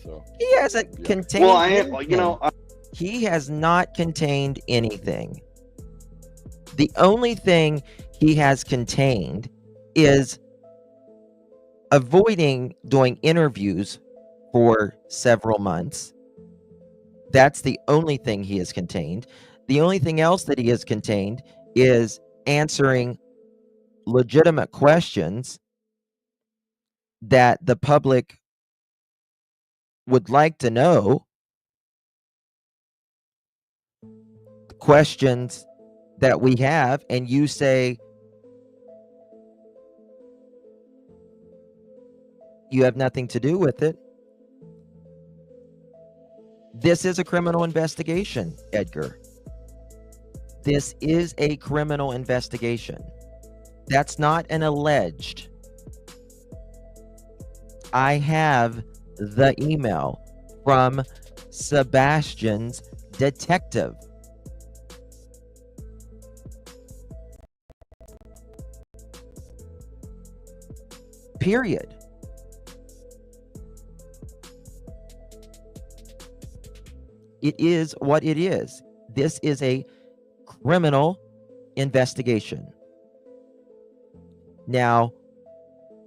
So He hasn't Yeah. contained Well, I am. anything. He has not contained anything. The only thing he has contained is avoiding doing interviews for several months. That's the only thing he has contained. The only thing else that he has contained is answering legitimate questions that the public would like to know. Questions that we have, and you say you have nothing to do with it. This is a criminal investigation, Edgar. This is a criminal investigation. That's not an alleged. I have the email from Sebastian's detective. Period. It is what it is. This is a criminal investigation. Now,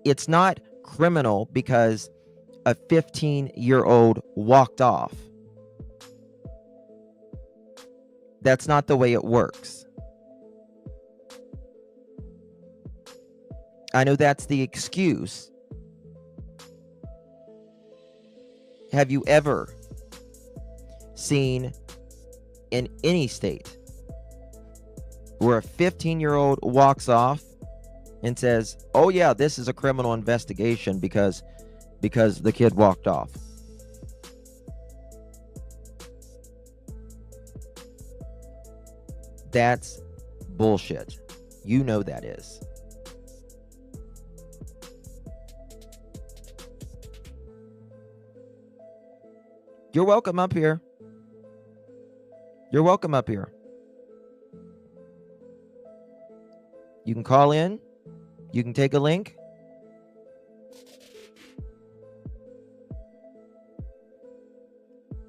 it's not criminal because a 15-year-old walked off. That's not the way it works. I know that's the excuse. Have you ever seen in any state where a 15-year-old walks off and says, oh yeah, this is a criminal investigation because the kid walked off? That's bullshit. You know that is. You're welcome up here. You're welcome up here. You can call in. You can take a link.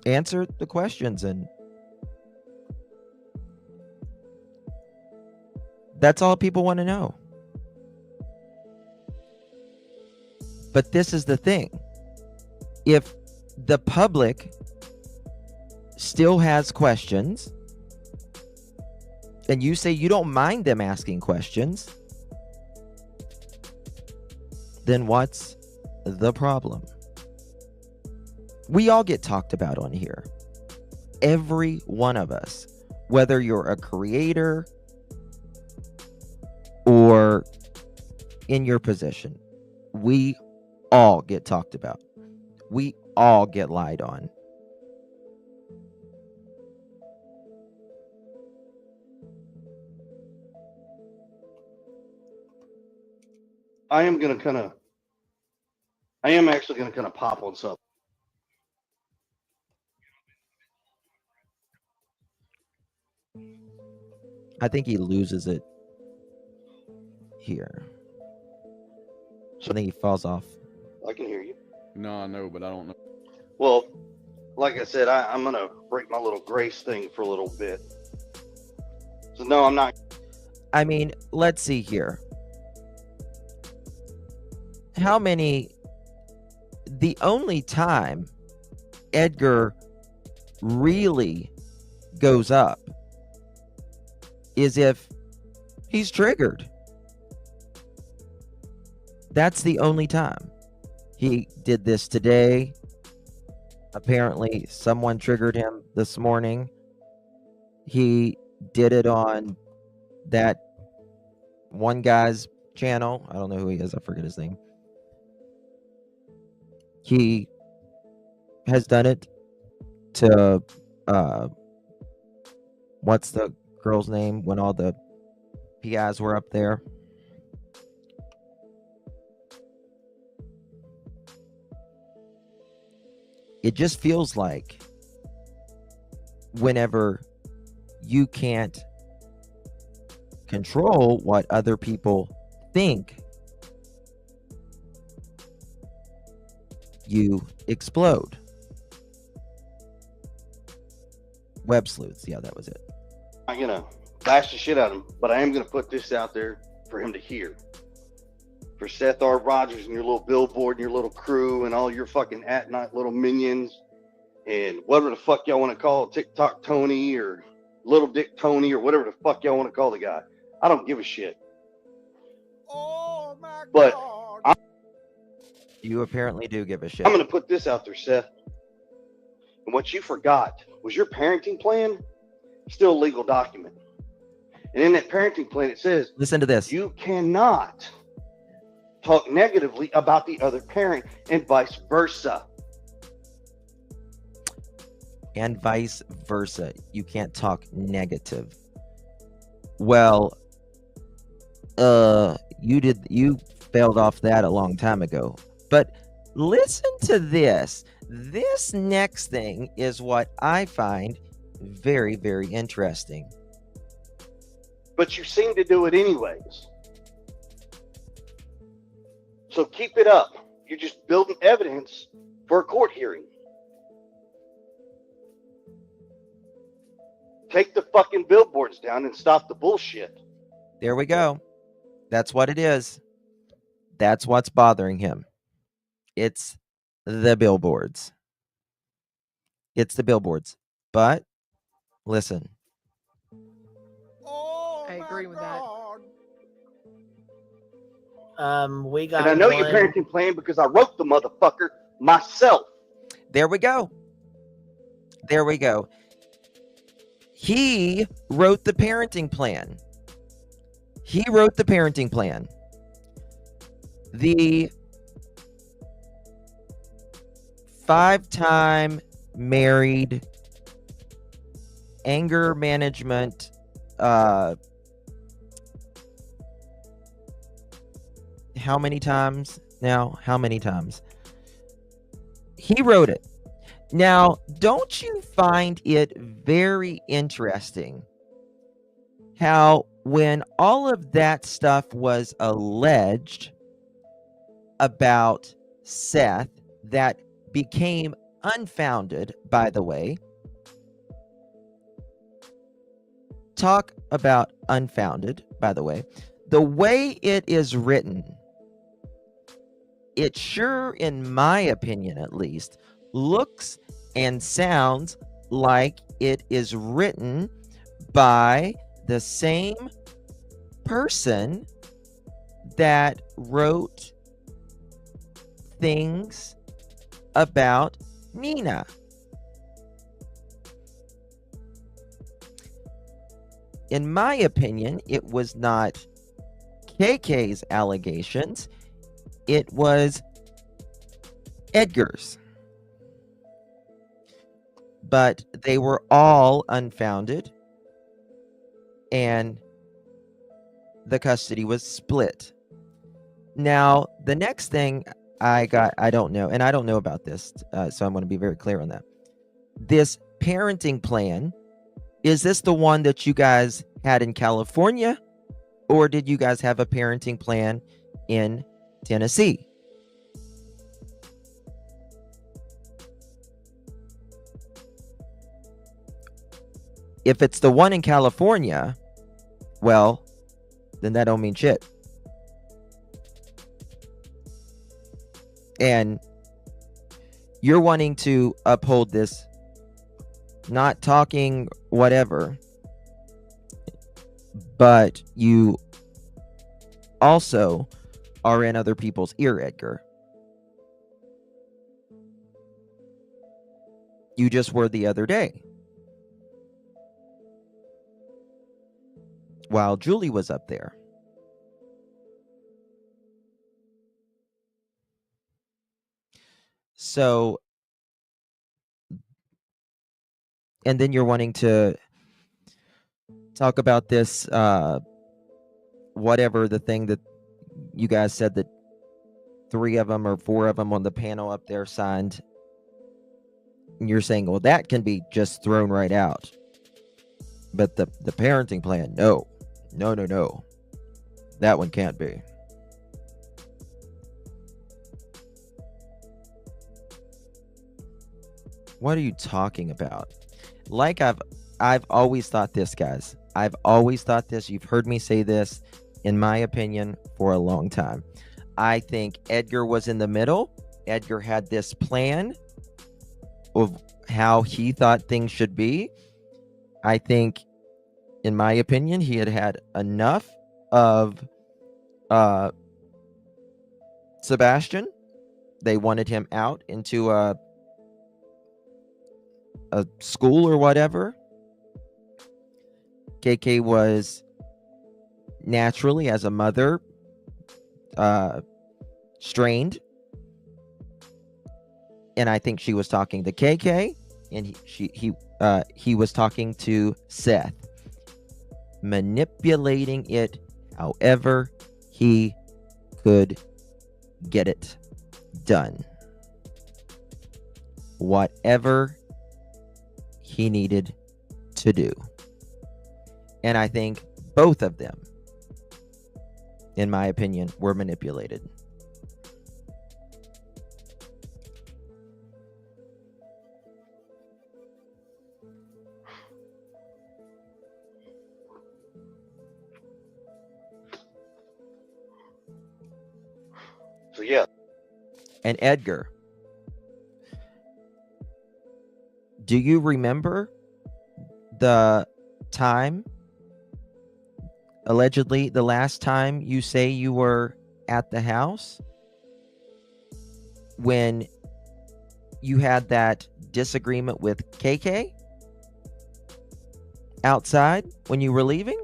Answer the questions, and that's all people want to know. But this is the thing. If the public still has questions, and you say you don't mind them asking questions, then what's the problem? We all get talked about on here. Every one of us, whether you're a creator or in your position, we all get talked about. We all get lied on. I am actually going to kind of pop on something. I think he loses it here. So I think he falls off. I can hear you. No, I know, but I don't know. Well, like I said, I'm going to break my little grace thing for a little bit. So no, I'm not. I mean, let's see here. The only time Edgar really goes up is if he's triggered. That's the only time. He did this today. Apparently, someone triggered him this morning. He did it on that one guy's channel. I don't know who he is. I forget his name. He has done it to, what's the girl's name when all the PIs were up there? It just feels like whenever you can't control what other people think, you explode. Web sleuths, yeah, that was it. I'm going to bash the shit out of him, but I am going to put this out there for him to hear. For Seth R. Rogers and your little billboard and your little crew and all your fucking at-night little minions and whatever the fuck y'all want to call it, TikTok Tony or Little Dick Tony or whatever the fuck y'all want to call the guy. I don't give a shit. Oh my But God. You apparently do give a shit. I'm going to put this out there, Seth. And what you forgot was your parenting plan still a legal document. And in that parenting plan, it says, listen to this. You cannot talk negatively about the other parent and vice versa. And vice versa. You can't talk negative. Well, you failed off that a long time ago. But listen to this. This next thing is what I find very, very interesting. But you seem to do it anyways. So keep it up. You're just building evidence for a court hearing. take the fucking billboards down and stop the bullshit. There we go. That's what it is. That's what's bothering him. It's the billboards. It's the billboards. But listen, Oh, I agree with that. We got And I know your one. parenting plan because I wrote the motherfucker myself. there we go. There we go. He wrote the parenting plan. He wrote the parenting plan. The 5-time married anger management how many times now? How many times? He wrote it. Now, don't you find it very interesting how when all of that stuff was alleged about Seth, that became unfounded, by the way. Talk about unfounded, by the way. The way it is written, it sure, in my opinion at least, looks and sounds like it is written by the same person that wrote things about Nina. In my opinion, it was not KK's allegations. It was Edgar's. But they were all unfounded, and the custody was split. Now, the next thing I don't know, and I don't know about this, so I'm going to be very clear on that. This parenting plan, is this the one that you guys had in California, or did you guys have a parenting plan in Tennessee? If it's the one in California, well, then that don't mean shit. And you're wanting to uphold this not talking whatever, but you also are in other people's ear, Edgar. You just were the other day, while Julie was up there. So, and then you're wanting to talk about this, whatever the thing that you guys said that 3 of them or 4 of them on the panel up there signed. And you're saying, well, that can be just thrown right out. But the parenting plan, no. No. That one can't be. What are you talking about? Like I've always thought this, guys. I've always thought this. You've heard me say this, in my opinion, for a long time. I think Edgar was in the middle. Edgar had this plan of how he thought things should be. I think, in my opinion, he had enough of Sebastian. They wanted him out into a school or whatever. KK was naturally, as a mother, strained, and I think she was talking to KK, and he was talking to Seth, manipulating it however he could get it done, whatever he needed to do. And I think both of them, in my opinion, were manipulated. And Edgar, do you remember the time, allegedly the last time you say you were at the house when you had that disagreement with KK outside when you were leaving?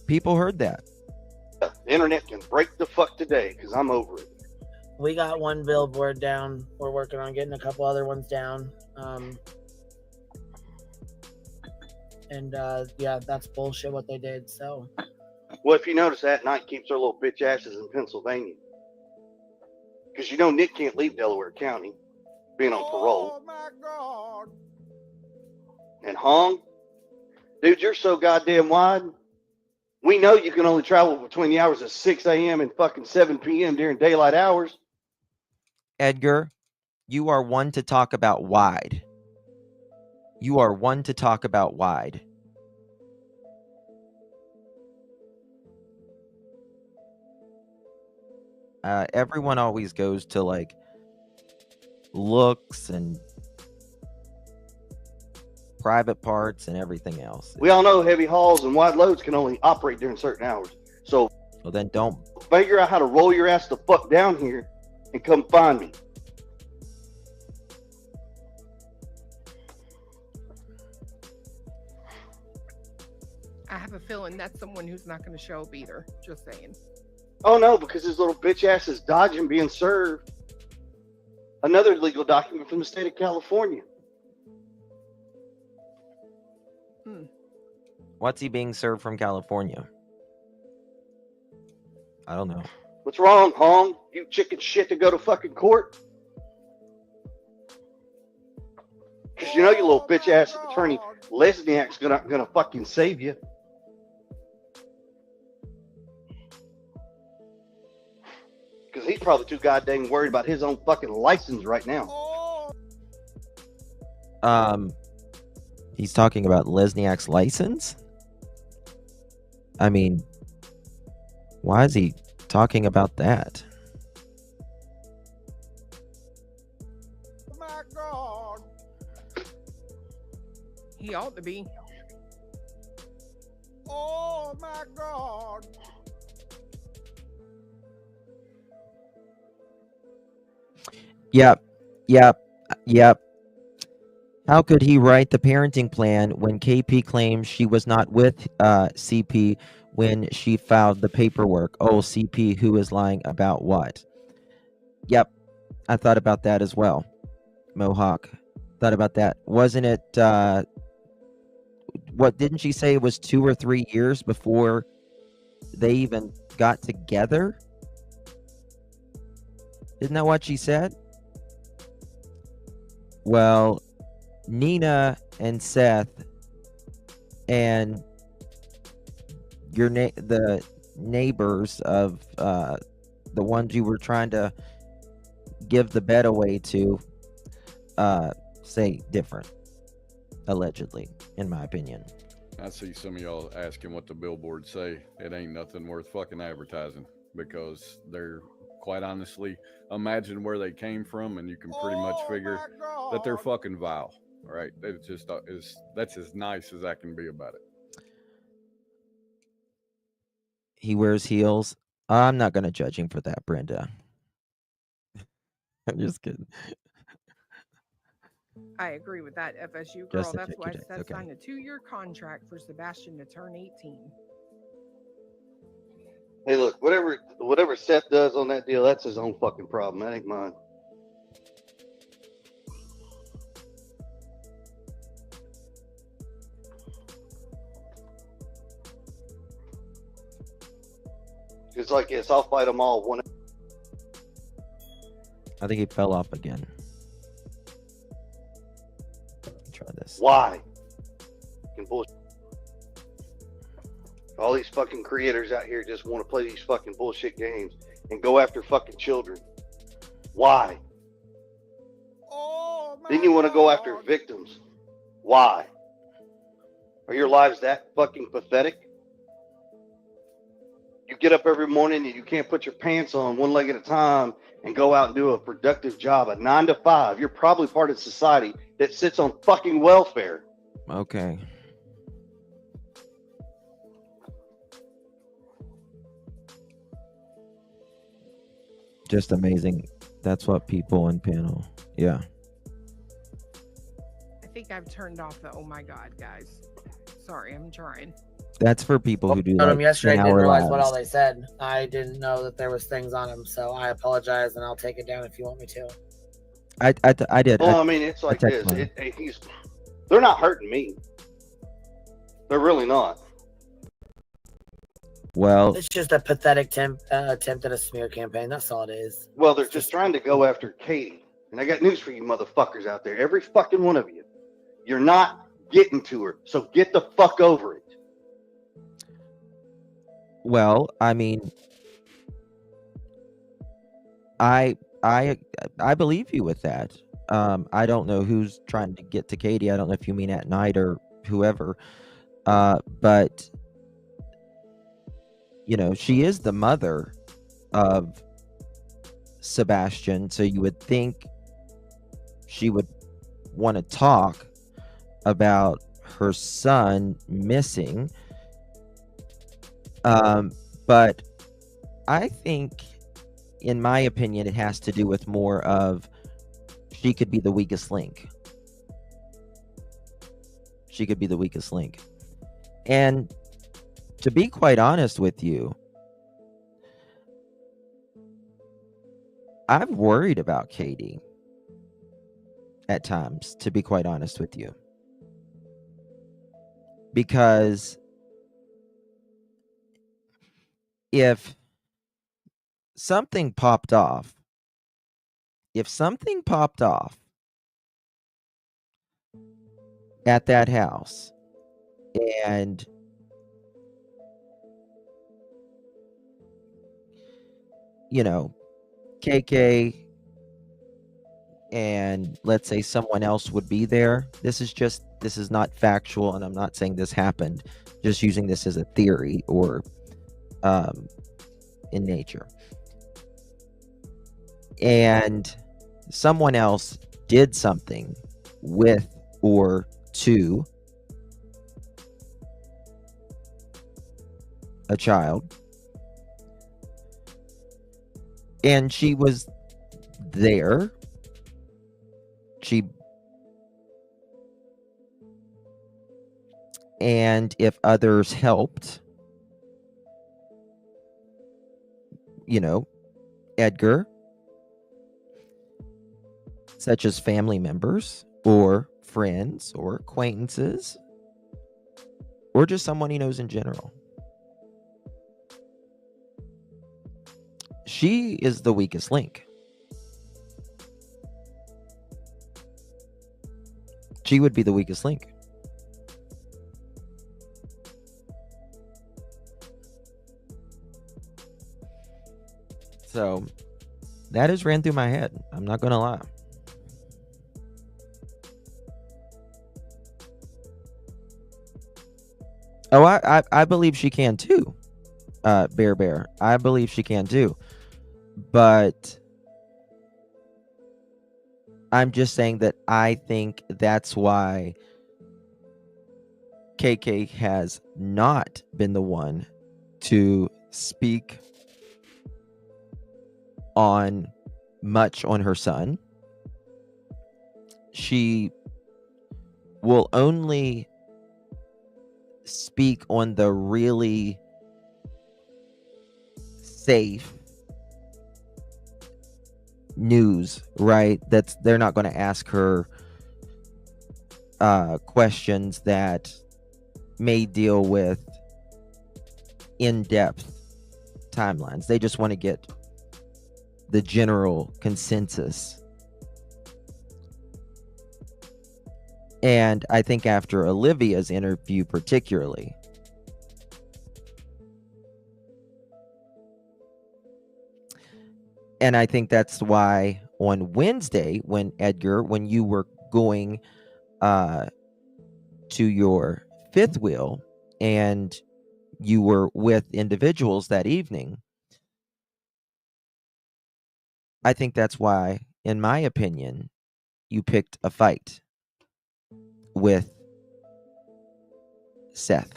People heard that. The internet can break the fuck today because I'm over it. We got one billboard down. We're working on getting a couple other ones down. Yeah, that's bullshit what they did. So, well, if you notice, that night keeps their little bitch asses in Pennsylvania. Because you know Nick can't leave Delaware County, being on parole. Oh my God. And Hong, dude, you're so goddamn wide. We know you can only travel between the hours of 6 a.m. and fucking 7 p.m. during daylight hours. Edgar, you are one to talk about wide. You are one to talk about wide. Everyone always goes to like looks and private parts and everything else. We all know heavy hauls and wide loads can only operate during certain hours. So, well, then don't figure out how to roll your ass the fuck down here and come find me. I have a feeling that's someone who's not going to show up either. Just saying. Oh no, because his little bitch ass is dodging being served another legal document from the state of California. What's he being served from California? I don't know. What's wrong, Hong? You chicken shit to go to fucking court? Because you know your little bitch ass attorney Lesniak's gonna fucking save you. Because he's probably too goddamn worried about his own fucking license right now. He's talking about Lesniak's license? I mean, why is he talking about that? Oh my God. He ought to be. Oh my God. Yep. How could he write the parenting plan when KP claims she was not with CP when she filed the paperwork? Oh, CP, who is lying about what? Yep, I thought about that as well. Mohawk, thought about that. Wasn't it, what, didn't she say it was 2 or 3 years before they even got together? Isn't that what she said? Well, Nina and Seth and the neighbors of the ones you were trying to give the bed away to say different, allegedly, in my opinion. I see some of y'all asking what the billboards say. It ain't nothing worth fucking advertising because they're, quite honestly, imagine where they came from and you can pretty much figure that they're fucking vile. All right, it's just that's as nice as I can be about it. He wears heels. I'm not gonna judge him for that, Brenda. I'm just kidding. I agree with that, FSU girl. Just a That's check why your Seth text, okay. signed a 2-year contract for Sebastian to turn 18. Hey, look, whatever Seth does on that deal, that's his own fucking problem. That ain't mine. It's like this. I'll fight them all one. I think he fell off again. Try this. Why? Fucking bullshit. All these fucking creators out here just want to play these fucking bullshit games and go after fucking children. Why? Oh my Then you want to go after God. victims. Why? Are your lives that fucking pathetic? you get up every morning and you can't put your pants on one leg at a time and go out and do a productive job, a 9 to 5, you're probably part of society that sits on fucking welfare. Okay. Just amazing. That's what people on panel. Yeah. I think I've turned off the oh my god, guys. Sorry, I'm trying. That's for people who do I like yesterday. I didn't 10-hour realize what all lives. they said. I didn't know that there was things on them, so I apologize, and I'll take it down if you want me to. I did. Well, I mean, it's like text this. mine. They're not hurting me. They're really not. Well, It's just a pathetic attempt at a smear campaign. That's all it is. Well, they're just trying to go after Katie. And I got news for you motherfuckers out there. Every fucking one of you. You're not getting to her. So get the fuck over it. well, I mean, I believe you with that. I don't know who's trying to get to Katie. I don't know if you mean at night or whoever. But you know, she is the mother of Sebastian, so you would think she would want to talk about her son missing. But I think, in my opinion, it has to do with more of she could be the weakest link. She could be the weakest link. And to be quite honest with you, I've worried about Katie at times, to be quite honest with you. Because if something popped off at that house, and you know, KK and let's say someone else would be there. This is not factual, and I'm not saying this happened, just using this as a theory or in nature. And someone else did something with or to a child, and she was there. And if others helped, you know, Edgar, such as family members or friends or acquaintances, or just someone he knows in general, she is the weakest link. She would be the weakest link. So that has ran through my head. I'm not going to lie. Oh, I believe she can too. Bear. I believe she can too. But I'm just saying that I think that's why KK has not been the one to speak on much on her son. She will only speak on the really safe news, right? They're not going to ask her questions that may deal with in-depth timelines. They just want to get the general consensus. And I think after Olivia's interview particularly, and I think that's why on Wednesday, when Edgar, when you were going to your fifth wheel and you were with individuals that evening. I think that's why, in my opinion, you picked a fight with Seth.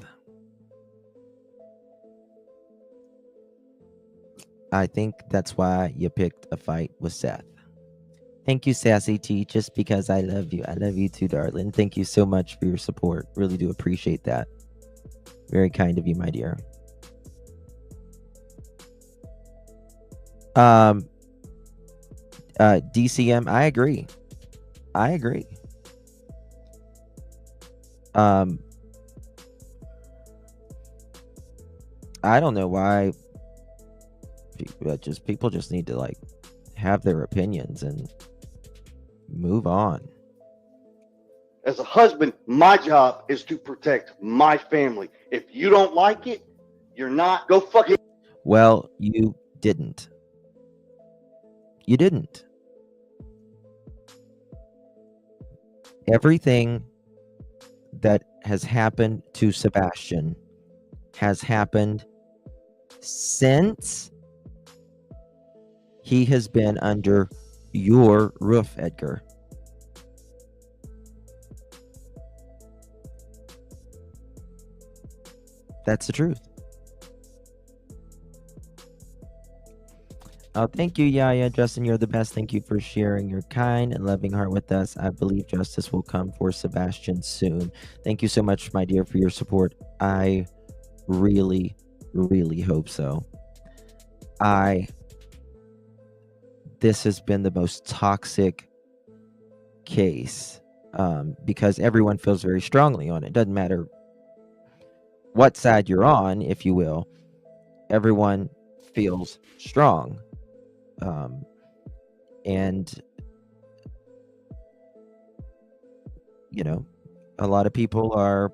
I think that's why you picked a fight with Seth. Thank you, Sassy T, just because I love you. I love you too, darling. Thank you so much for your support. Really do appreciate that. Very kind of you, my dear. DCM, I agree. I don't know why people just need to like have their opinions and move on. As a husband, my job is to protect my family. If you don't like it, you're not. Go fucking. Well, you didn't. You didn't. Everything that has happened to Sebastian has happened since he has been under your roof, Edgar. That's the truth. Oh, thank you, Yaya. Justin, you're the best. Thank you for sharing your kind and loving heart with us. I believe justice will come for Sebastian soon. Thank you so much, my dear, for your support. I really, really hope so. This has been the most toxic case because everyone feels very strongly on it. Doesn't matter what side you're on, if you will. Everyone feels strong. And, you know, a lot of people are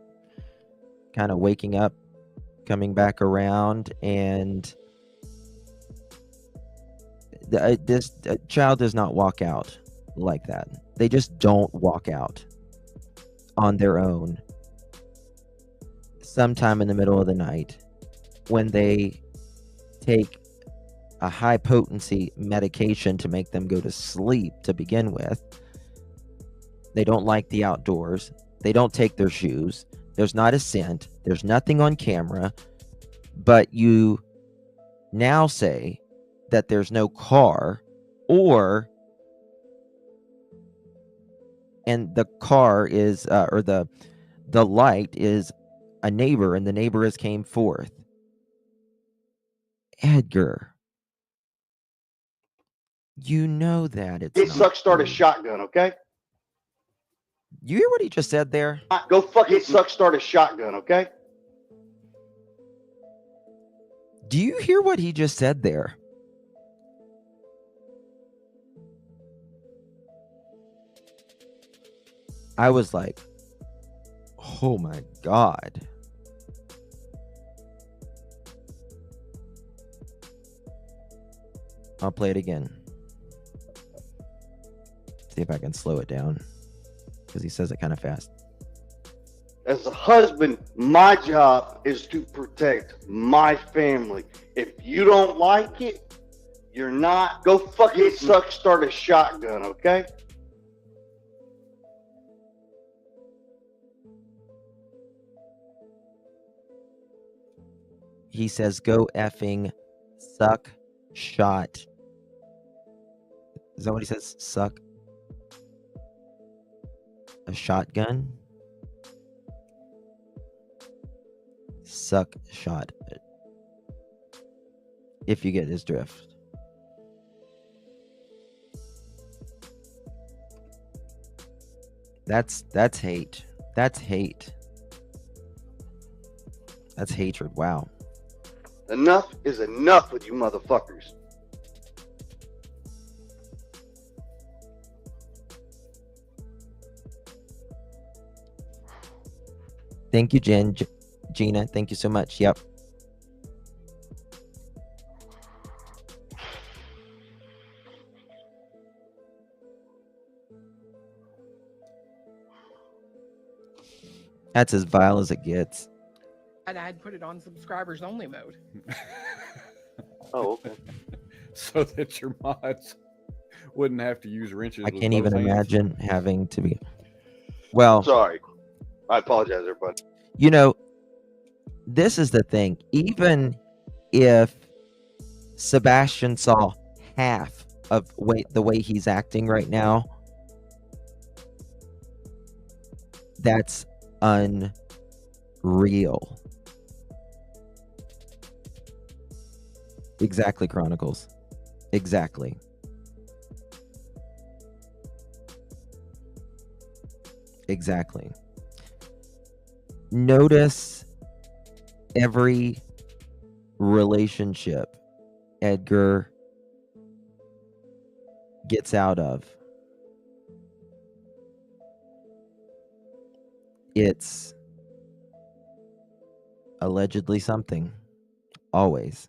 kind of waking up, coming back around, and this child does not walk out like that. They just don't walk out on their own sometime in the middle of the night when they take a high potency medication to make them go to sleep to begin with. They don't like the outdoors. They don't take their shoes. There's not a scent. There's nothing on camera. But you now say that there's no car, and the car is or the light is a neighbor, and the neighbor has came forth. Edgar, you know that it's It not sucks. Start a true. shotgun, okay? You hear what he just said there? Go fucking suck. Start a shotgun, okay? Do you hear what he just said there? I was like, oh my God. I'll play it again. See if I can slow it down, because he says it kind of fast. As a husband, my job is to protect my family. If you don't like it, you're not. Go fucking suck. Start a shotgun, okay? He says, go effing suck shot. Is that what he says? Suck a shotgun? Suck shot. If you get his drift. That's hate. That's hate. That's hatred. Wow. Enough is enough with you motherfuckers. Thank you, Gina. Thank you so much. Yep. That's as vile as it gets. And I had put it on subscribers only mode. Oh, okay. So that your mods wouldn't have to use wrenches. I with can't both even hands. imagine having to be. Well, Sorry. I apologize, everybody. you know, this is the thing. Even if Sebastian saw half of the way he's acting right now, that's unreal. Exactly, Chronicles. Exactly. Exactly. Notice every relationship Edgar gets out of. It's allegedly something. Always.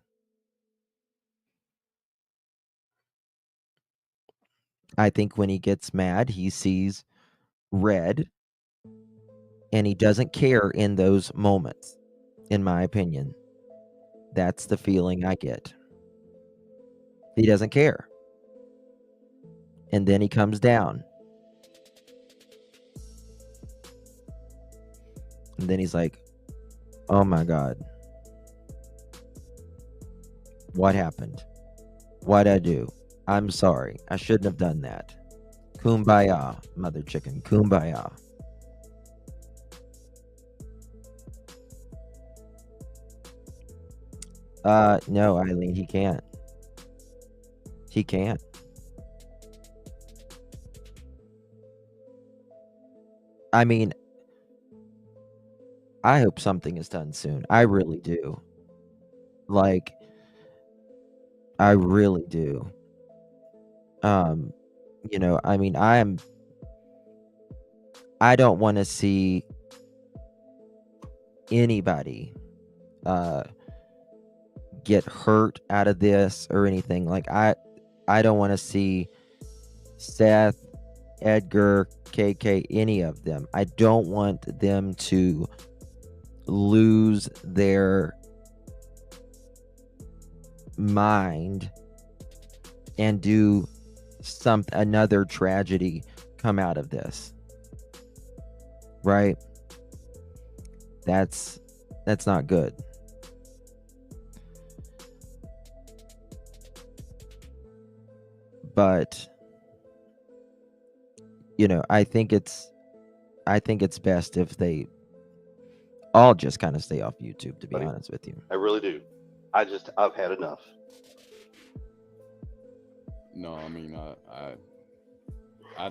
I think when he gets mad, he sees red and he doesn't care in those moments, in my opinion. That's the feeling I get. He doesn't care. And then he comes down. And then he's like, oh my God. What happened? What'd I do? I'm sorry. I shouldn't have done that. Kumbaya, mother chicken. Kumbaya. No, Eileen, he can't. He can't. I mean, I hope something is done soon. I really do. Like, I really do. You know, I mean, I don't want to see anybody get hurt out of this or anything. Like, I don't want to see Seth, Edgar, KK, any of them. I don't want them to lose their mind and do another tragedy come out of this. Right? That's not good. But you know, I think it's best if they all just kind of stay off YouTube, to be honest with you. I really do. I've had enough. No, I mean, I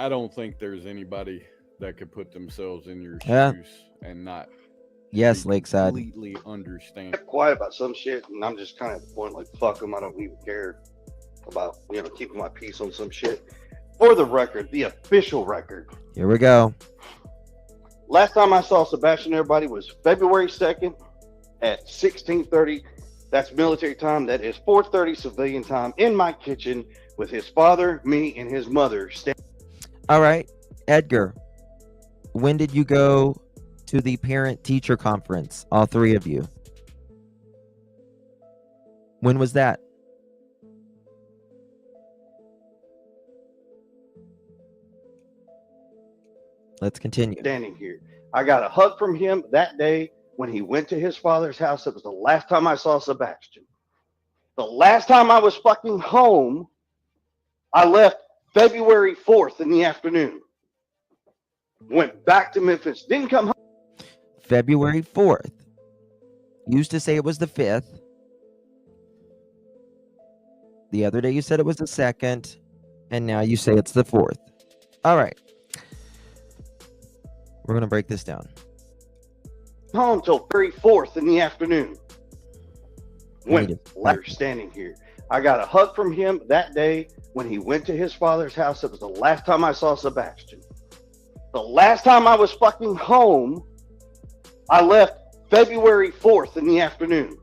don't think there's anybody that could put themselves in your shoes and not Yes, Lakeside. completely understand. I'm quiet about some shit, and I'm just kind of at the point like, fuck them. I don't even care about, keeping my peace on some shit. For the record, the official record. Here we go. Last time I saw Sebastian, everybody, was February 2nd at 16:30. That's military time. That is 4:30 civilian time in my kitchen with his father, me, and his mother. All right, Edgar, when did you go to the parent-teacher conference, all three of you? When was that? Let's continue. Standing here. I got a hug from him that day when he went to his father's house. It was the last time I saw Sebastian. The last time I was fucking home, I left February 4th in the afternoon. Went back to Memphis. Didn't come home. February 4th. Used to say it was the 5th. The other day you said it was the 2nd. And now you say it's the 4th. All right. We're going to break this down. Home till February 4th in the afternoon. Went later standing here. I got a hug from him that day when he went to his father's house. It was the last time I saw Sebastian. The last time I was fucking home, I left February 4th in the afternoon.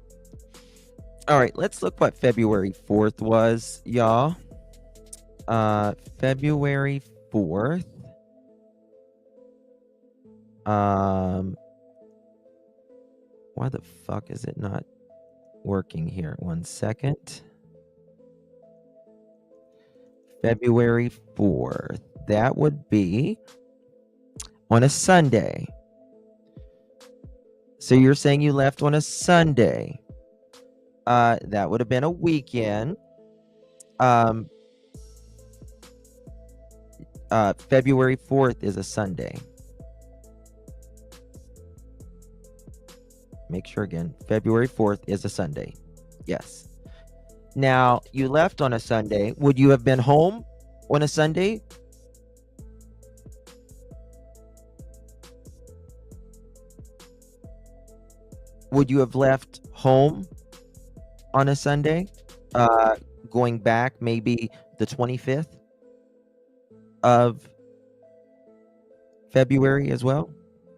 All right, let's look what February 4th was, y'all. February 4th. Why the fuck is it not working here? 1 second. February 4th. That would be on a Sunday. So you're saying you left on a Sunday. That would have been a weekend. February 4th is a Sunday. Make sure again. February 4th is a Sunday. Yes. Now, you left on a Sunday. Would you have been home on a Sunday? Would you have left home on a Sunday? Going back maybe the 25th of February as well?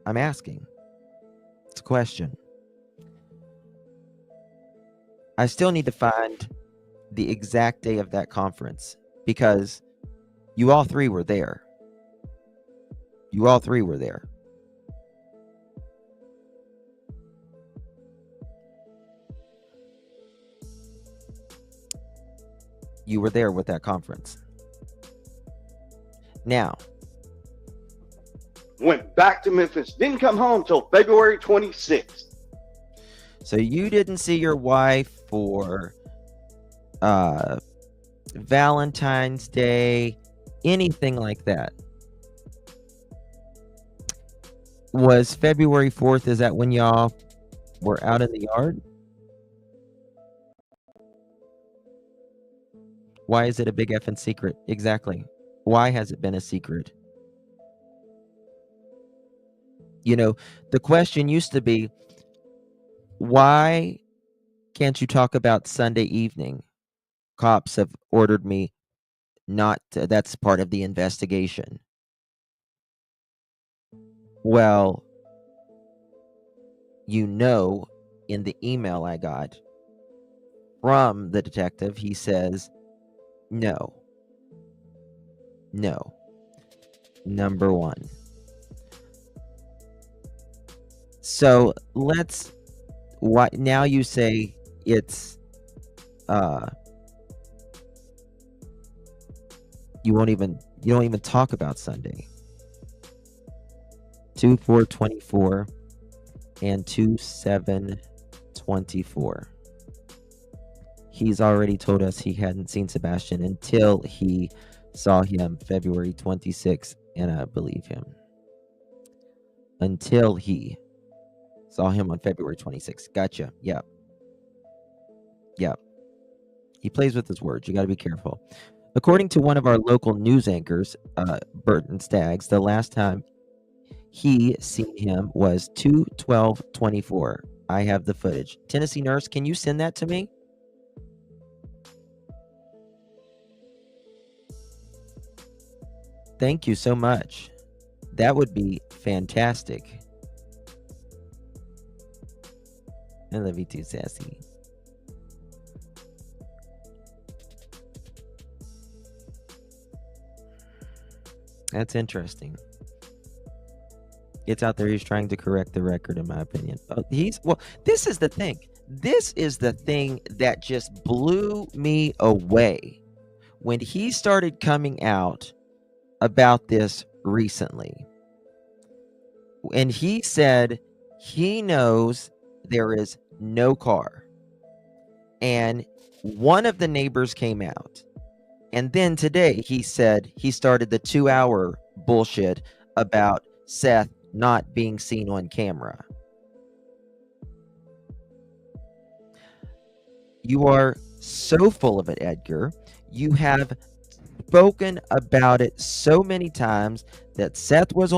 I'm asking. It's a question. I still need to find the exact day of that conference because you all three were there. You all three were there. You were there with that conference. Now, went back to Memphis, didn't come home till February 26th. So you didn't see your wife for Valentine's Day, anything like that. Was February 4th, is that when y'all were out in the yard? Why is it a big effing secret? Exactly. Why has it been a secret? You know, the question used to be, why can't you talk about Sunday evening? Cops have ordered me not to, that's part of the investigation. Well, you know, in the email I got from the detective, he says, no. No. Number one. So let's, what now you say it's you don't even talk about Sunday. 2/4/24 and 2/7/24. He's already told us he hadn't seen Sebastian until he saw him February 26th, and I believe him. Until he saw him on February 26th. Gotcha. Yep. Yep. He plays with his words. You got to be careful. According to one of our local news anchors, Burton Staggs, the last time he seen him was 2/12/24. I have the footage. Tennessee Nurse, can you send that to me? Thank you so much. That would be fantastic. I love you too, Sassy. That's interesting. It's out there. He's trying to correct the record, in my opinion. This is the thing. This is the thing that just blew me away when he started coming out about this recently. And he said he knows there is no car. And one of the neighbors came out. And then today he said he started the 2-hour bullshit about Seth not being seen on camera. You are so full of it, Edgar. You have spoken about it so many times that Seth was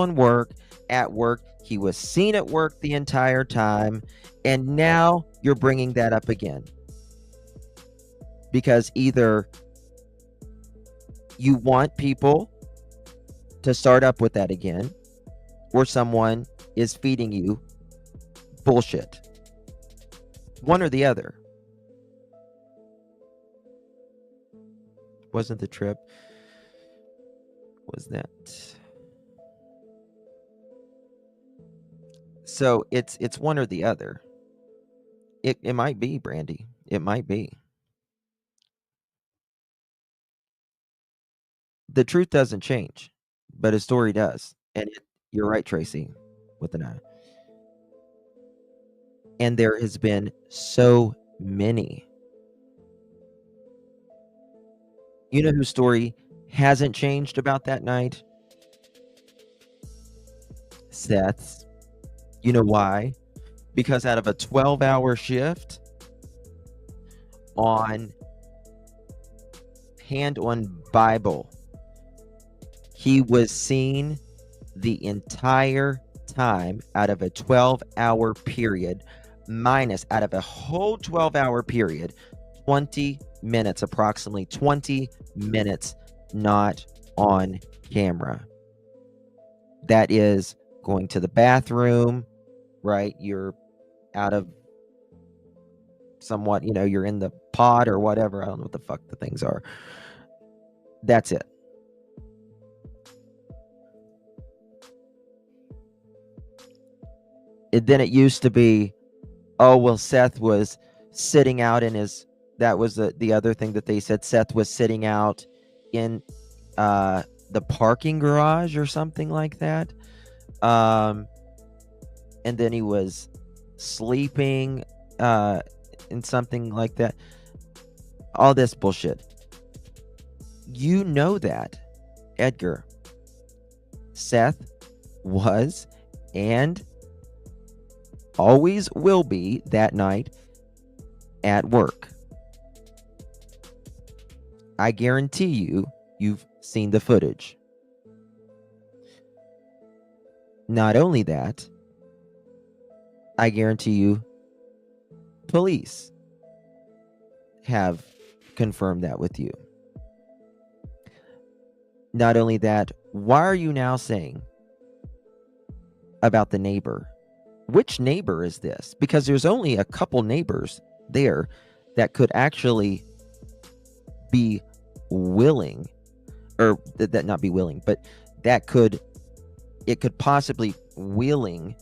at work. He was seen at work the entire time. And now you're bringing that up again. Because either you want people to start up with that again, or someone is feeding you bullshit. One or the other. Wasn't the trip? Was that? So it's one or the other. It might be, Brandy. It might be. The truth doesn't change, but a story does. And you're right, Tracy, with an I. And there has been so many. You know whose story hasn't changed about that night? Seth's. You know why? Because out of a 12-hour shift on Hand on Bible, he was seen the entire time out of a 12-hour period, minus out of a whole 12-hour period, 20 minutes, approximately 20 minutes not on camera. That is going to the bathroom, right? You're out of somewhat, you're in the pod or whatever. I don't know what the fuck the things are. That's it. Then it used to be, oh, well, Seth was sitting out in his, that was the other thing that they said. Seth was sitting out in the parking garage or something like that. And then he was sleeping in something like that. All this bullshit. You know that, Edgar. Seth was and always will be that night at work. I guarantee you've seen the footage. Not only that, I guarantee you police have confirmed that with you. Not only that, why are you now saying about the neighbor? Which neighbor is this? Because there's only a couple neighbors there that could actually be willing, or that not be willing, but it could possibly wheeling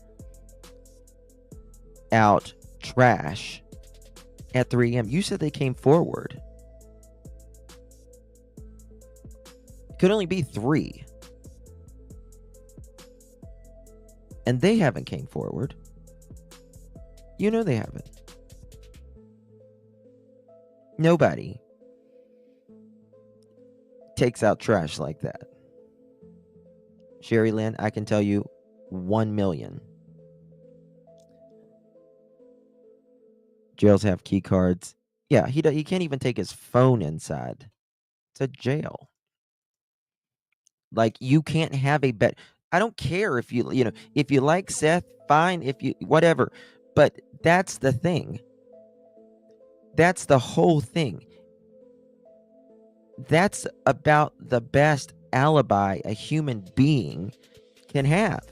out trash at 3 a.m. You said they came forward. It could only be 3. And they haven't came forward. You know they haven't. Nobody takes out trash like that. Sherry Lynn, I can tell you 1 million. Jails have key cards. Yeah, he can't even take his phone inside. It's a jail. Like, you can't have a bet. I don't care if if you like Seth, fine, if you whatever. But that's the thing. That's the whole thing. That's about the best alibi a human being can have.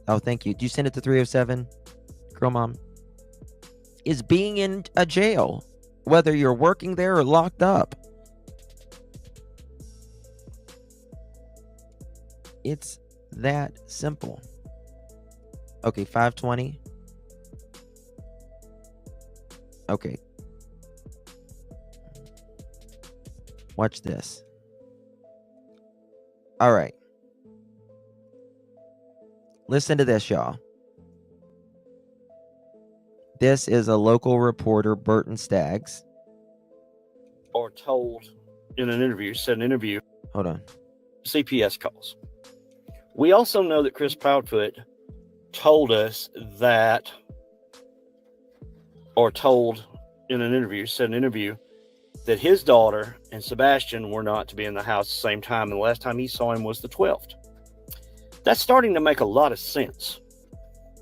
Oh, thank you. Do you send it to 307? Girl mom. Is being in a jail, whether you're working there or locked up. It's that simple. Okay, 520. Okay. Watch this. All right. Listen to this, y'all. This is a local reporter, Burton Staggs. Or told in an interview, said an interview. Hold on. CPS calls. We also know that Chris Proudfoot told us that, or told in an interview, said an interview, that his daughter and Sebastian were not to be in the house at the same time, and the last time he saw him was the 12th. That's starting to make a lot of sense.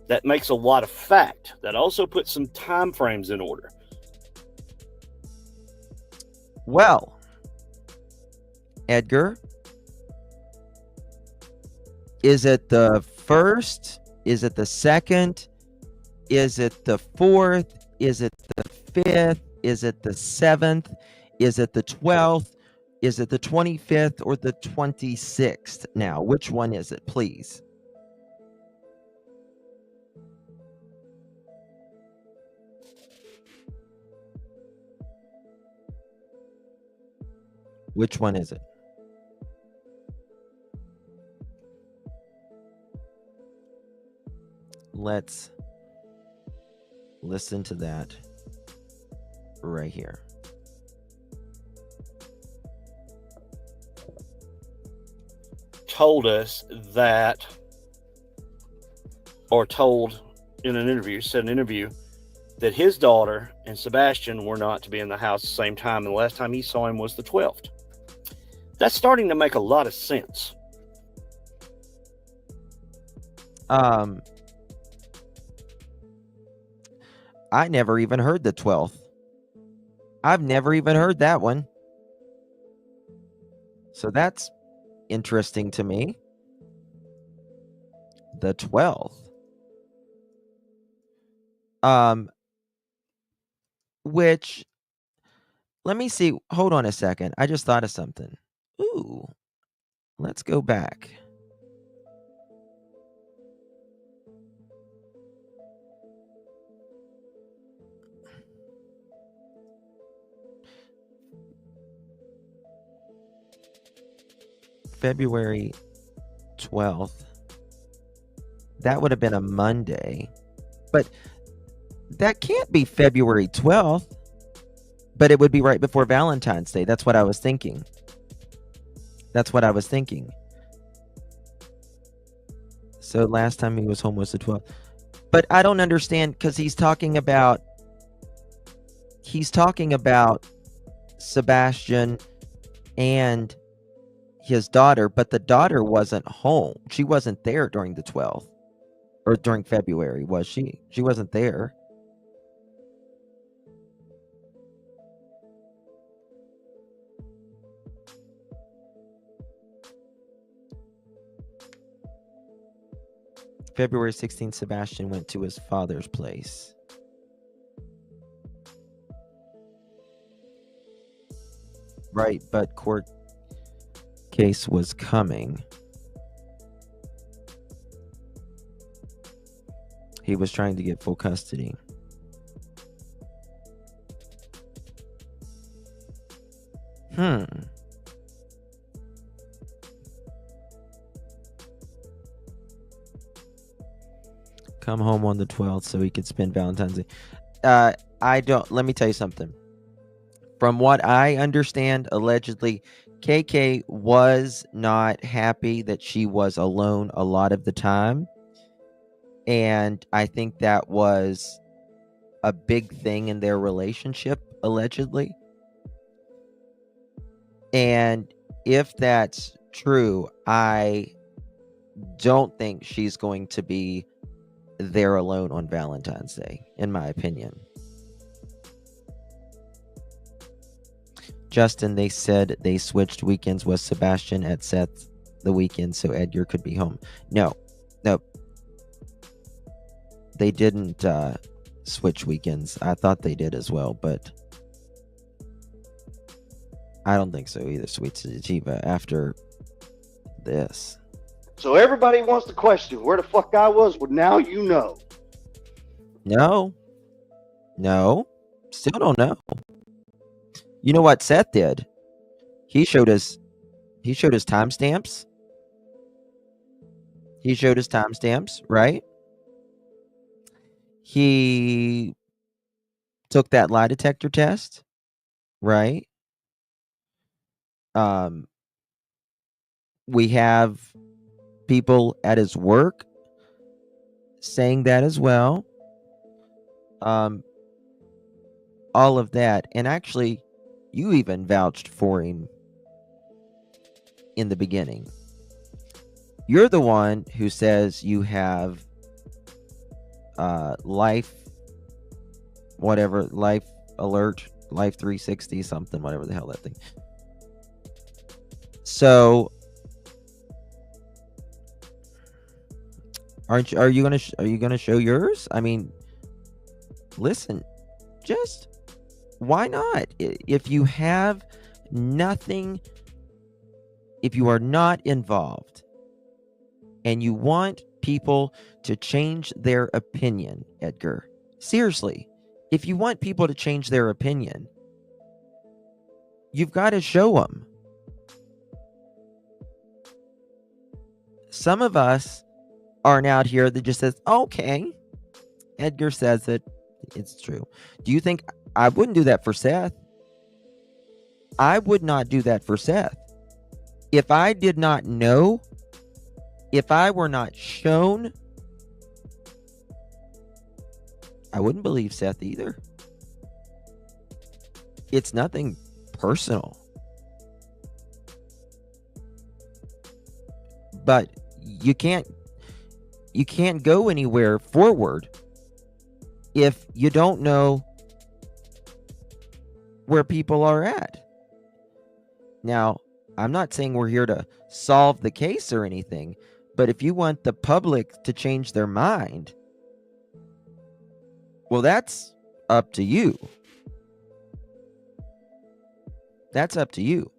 That makes a lot of fact. That also puts some time frames in order. Well, Edgar, is it the first? Is it the second? Is it the 4th? Is it the 5th? Is it the 7th? Is it the 12th? Is it the 25th or the 26th? Now, which one is it, please? Which one is it? Let's listen to that right here. Told us that, or told in an interview, said in an interview, that his daughter and Sebastian were not to be in the house at the same time, and the last time he saw him was the 12th. That's starting to make a lot of sense. I never even heard the 12th. I've never even heard that one. So that's interesting to me. The 12th. Which, let me see. Hold on a second. I just thought of something. Ooh, let's go back. February 12th. That would have been a Monday. But that can't be February 12th. But it would be right before Valentine's Day. That's what I was thinking. So last time he was home was the 12th. But I don't understand, because he's talking about Sebastian and his daughter, but the daughter wasn't home. She wasn't there during the 12th, or during February, was she? She wasn't there. February 16th, Sebastian went to his father's place. Right, but court case was coming. He was trying to get full custody. Come home on the 12th so he could spend Valentine's Day. Let me tell you something. From what I understand, allegedly, KK was not happy that she was alone a lot of the time. And I think that was a big thing in their relationship, allegedly. And if that's true, I don't think she's going to be there alone on Valentine's Day, in my opinion. Justin, they said they switched weekends with Sebastian at Seth the weekend so Edgar could be home. No. They didn't switch weekends. I thought they did as well, but I don't think so either, Sweet Sativa, after this. So everybody wants to question where the fuck I was. Well, now you know. No. Still don't know. You know what Seth did? He showed us timestamps. Right? He took that lie detector test, right? We have people at his work saying that as well. All of that. And actually, you even vouched for him in the beginning. You're the one who says you have life alert, life 360 something, whatever the hell that thing. So are you gonna show yours? I mean, listen, just why not? If you have nothing, if you are not involved and you want people to change their opinion, Edgar, seriously, if you want people to change their opinion, you've got to show them. some of us aren't out here that just says, okay, Edgar says it. It's true. Do you think I wouldn't do that for Seth? I would not do that for Seth. If I did not know, if I were not shown, I wouldn't believe Seth either. It's nothing personal. But you can't go anywhere forward if you don't know where people are at. Now, I'm not saying we're here to solve the case or anything, but if you want the public to change their mind, well, that's up to you. That's up to you.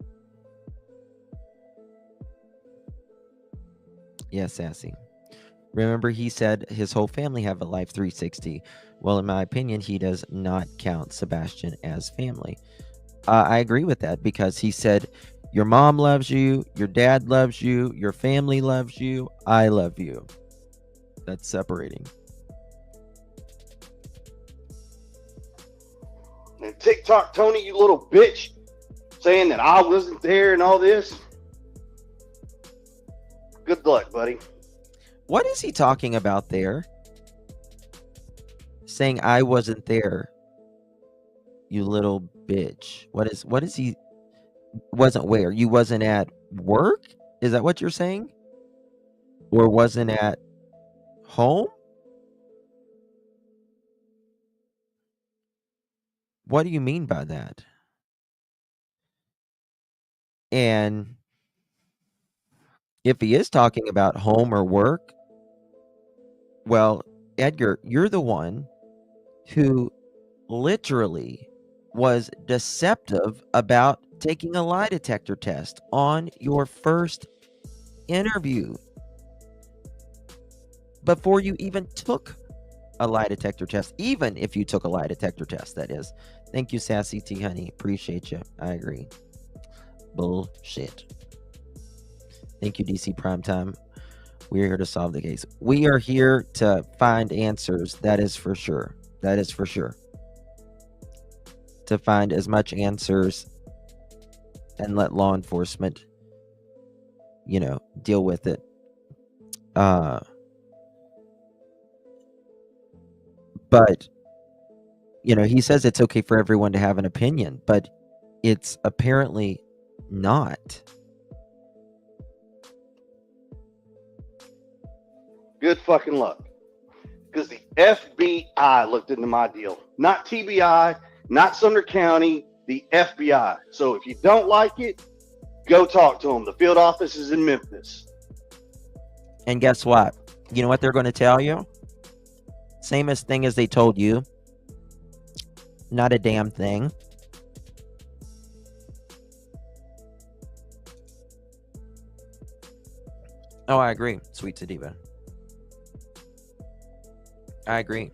Yes, Sassy. Remember, he said his whole family have a Life 360. Well, in my opinion, he does not count Sebastian as family. I agree with that because he said, your mom loves you, your dad loves you, your family loves you, I love you. That's separating. And TikTok Tony, you little bitch, saying that I wasn't there and all this. Good luck, buddy. What is he talking about there? Saying I wasn't there, you little bitch. What is he? Wasn't where? You wasn't at work? Is that what you're saying? Or wasn't at home? What do you mean by that? And if he is talking about home or work, well, Edgar, you're the one who literally was deceptive about taking a lie detector test on your first interview before you even took a lie detector test, even if you took a lie detector test, that is. Thank you, Sassy T Honey. Appreciate you. I agree. Bullshit. Thank you, DC Primetime. We're here to solve the case. We are here to find answers. That is for sure. That is for sure. To find as much answers and let law enforcement, deal with it. But, he says it's okay for everyone to have an opinion, but it's apparently not. Good fucking luck. Because the FBI looked into my deal. Not TBI, not Sumner County, the FBI. So if you don't like it, go talk to them. The field office is in Memphis. And guess what? You know what they're going to tell you? Same thing as they told you. Not a damn thing. Oh, I agree, Sweet Sadiva. I agree.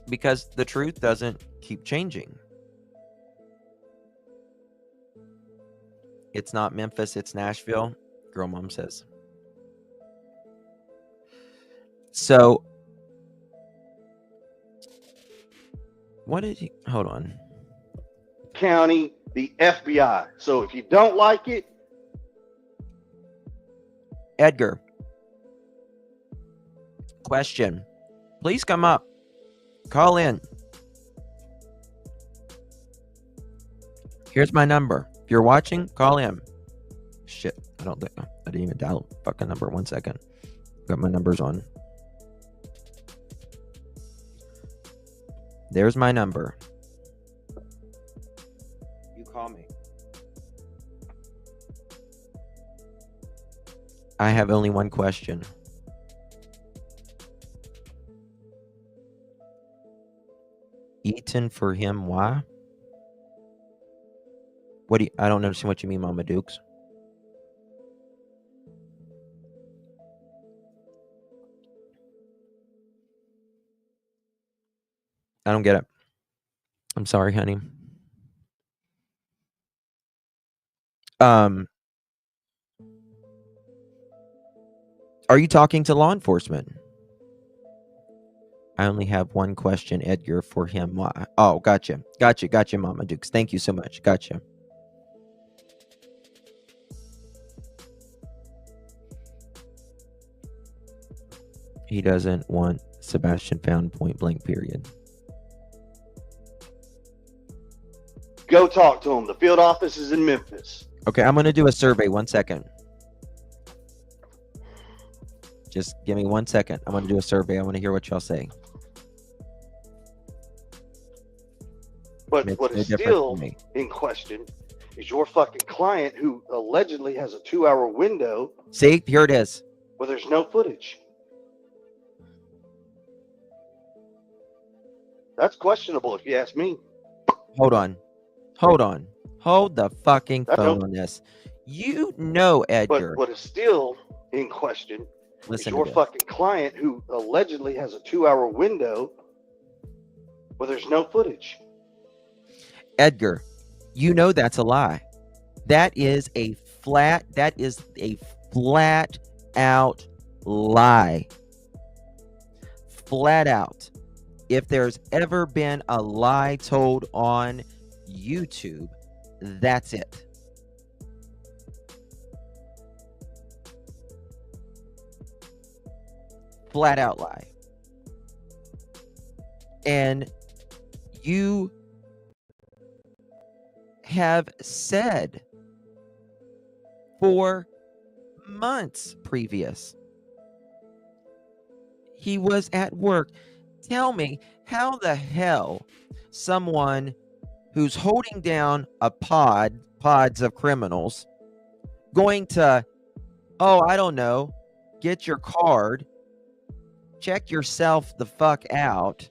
Because the truth doesn't keep changing. It's not Memphis, it's Nashville. Girl Mom says. So, what did he... Hold on. County, the FBI. So if you don't like it... Edgar. Question. Please come up. Call in. Here's my number. If you're watching, call in. Shit. I didn't even dial fucking number. 1 second. Got my numbers on. There's my number. You call me. I have only one question. Eaton for him, why? I don't understand what you mean, Mama Dukes. I don't get it. I'm sorry, honey. Are you talking to law enforcement? I only have one question, Edgar, for him. Why? Oh, gotcha. Gotcha, Mama Dukes. Thank you so much. Gotcha. He doesn't want Sebastian found point blank, period. Go talk to him. The field office is in Memphis. Okay, I'm going to do a survey. 1 second. Just give me 1 second. I'm going to do a survey. I want to hear what y'all say. But Makes what no is difference still to me. in question is your fucking client who allegedly has a 2-hour window See, here it is. where there's no footage. That's questionable if you ask me. Hold on. Hold the fucking That's phone no- on this. You know, Edgar. But what is still in question Listen is to your this. fucking client who allegedly has a 2-hour window where there's no footage. Edgar, you know that's a lie. That is a flat out lie. Flat out. If there's ever been a lie told on YouTube, that's it. Flat out lie. And you have said for months previous he was at work. Tell me how the hell someone who's holding down a pods of criminals going to, oh, I don't know, get your card, check yourself the fuck out,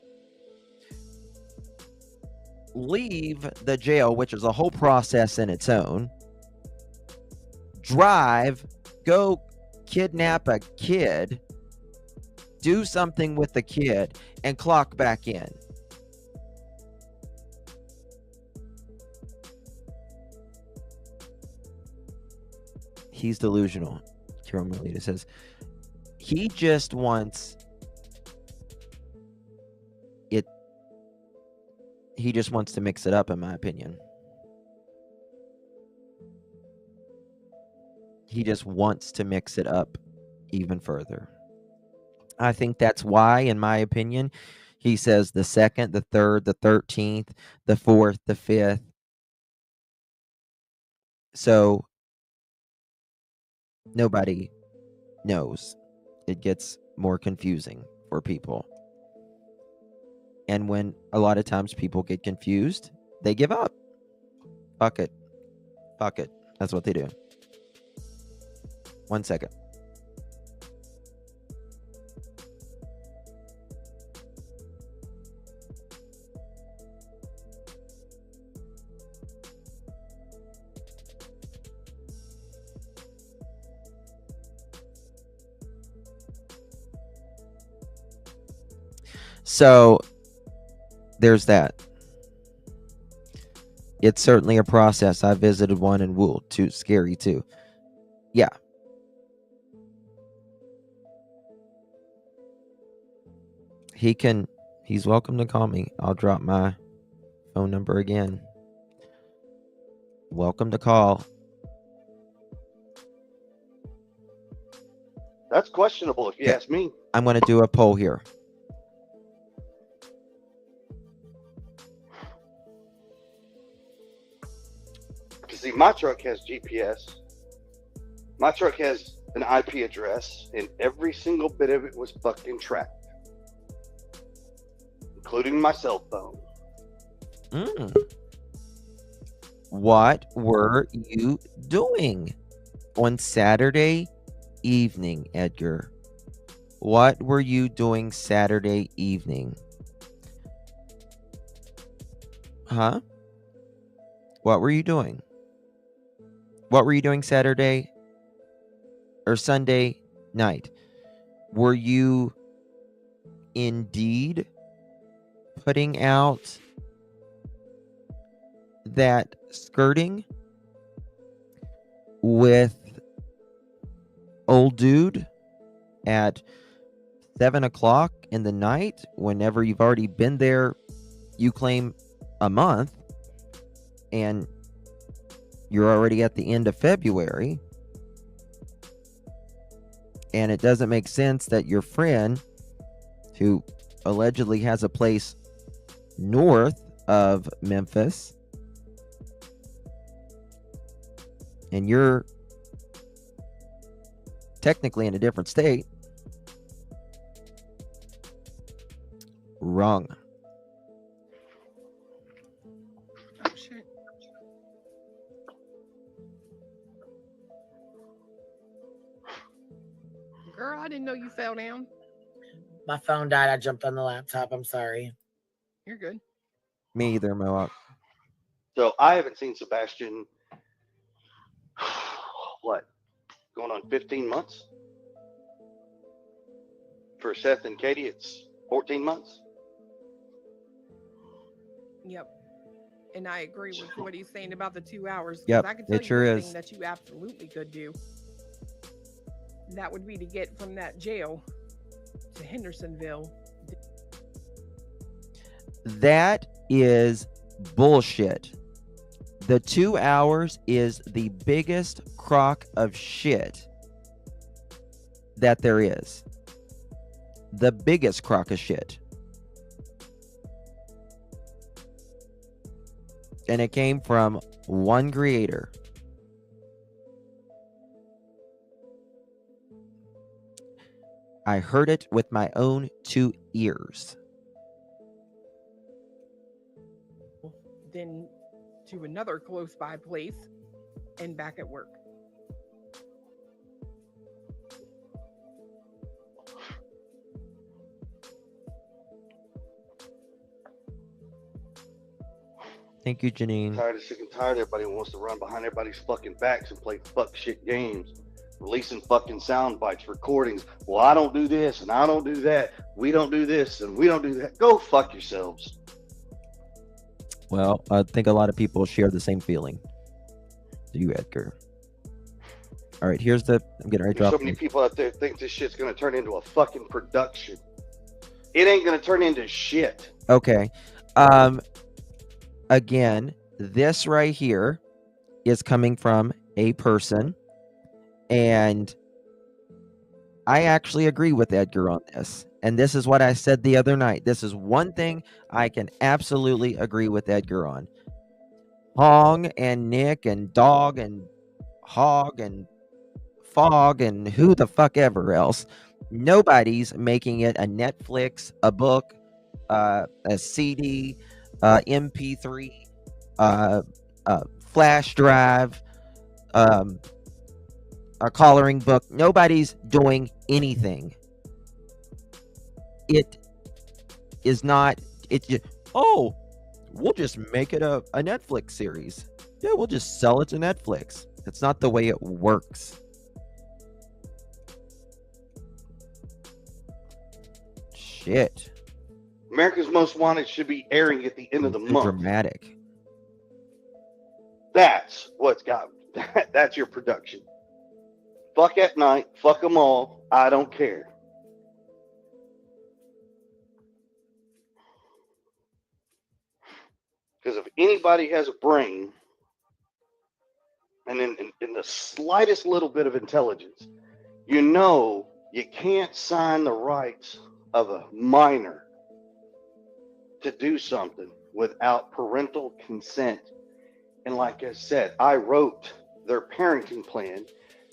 leave the jail, which is a whole process in its own, drive, go kidnap a kid, do something with the kid, and clock back in. He's delusional. Kira Melita says he just wants it. He just wants to mix it up, in my opinion. He just wants to mix it up even further. I think that's why, in my opinion, he says the 2nd, the 3rd, the 13th, the 4th, the 5th. So nobody knows. It gets more confusing for people. And when a lot of times people get confused, they give up. Fuck it. Fuck it. That's what they do. 1 second. So there's that. It's certainly a process. I visited one in Wool. Too scary too. Yeah. He's welcome to call me. I'll drop my phone number again. Welcome to call. That's questionable if you ask me. I'm going to do a poll here. See, my truck has GPS. My truck has an IP address, and every single bit of it was fucking tracked, including my cell phone. What were you doing on Saturday evening, Edgar? What were you doing Saturday evening? Huh? What were you doing? What were you doing Saturday or Sunday night? Were you indeed putting out that skirting with old dude at 7 o'clock in the night, whenever you've already been there, you claim a month, and you're already at the end of February, and it doesn't make sense that your friend, who allegedly has a place north of Memphis, and you're technically in a different state. Wrong. Oh shit. Girl, I didn't know you fell down. My phone died. I jumped on the laptop. I'm sorry. You're good. Me either, Mohawk. So I haven't seen Sebastian, what, going on 15 months? For Seth and Katie, it's 14 months. Yep. And I agree with what he's saying about the 2 hours. 'cause Yep, I can tell it you sure one is. thing that you absolutely could do. That would be to get from that jail to Hendersonville. That is bullshit. The 2 hours is the biggest crock of shit that there is. The biggest crock of shit. And it came from one creator. I heard it with my own 2 ears. Then to another close by place and back at work. Thank you, Janine. Tired of sick and tired. Everybody wants to run behind everybody's fucking backs and play fuck shit games. Releasing fucking sound bites, recordings. Well, I don't do this and I don't do that. We don't do this and we don't do that. Go fuck yourselves. Well, I think a lot of people share the same feeling. Do you, Edgar? All right, here's the. I'm getting ready to There's drop. so many people out there think this shit's gonna turn into a fucking production. It ain't gonna turn into shit. Okay. Again, this right here is coming from a person, and I actually agree with Edgar on this. And this is what I said the other night. This is one thing I can absolutely agree with Edgar on. Hong and Nick and Dog and Hog and Fog and who the fuck ever else. Nobody's making it a Netflix, a book, a CD, MP3, flash drive, a coloring book. Nobody's doing anything. It is not. It just, oh, we'll just make it a Netflix series. Yeah, we'll just sell it to Netflix. That's not the way it works. Shit. America's Most Wanted should be airing at the end of the month. Dramatic. That's what's got. That's your production. Fuck at night. Fuck them all. I don't care. Because if anybody has a brain and in the slightest little bit of intelligence, you know you can't sign the rights of a minor to do something without parental consent. And like I said, I wrote their parenting plan,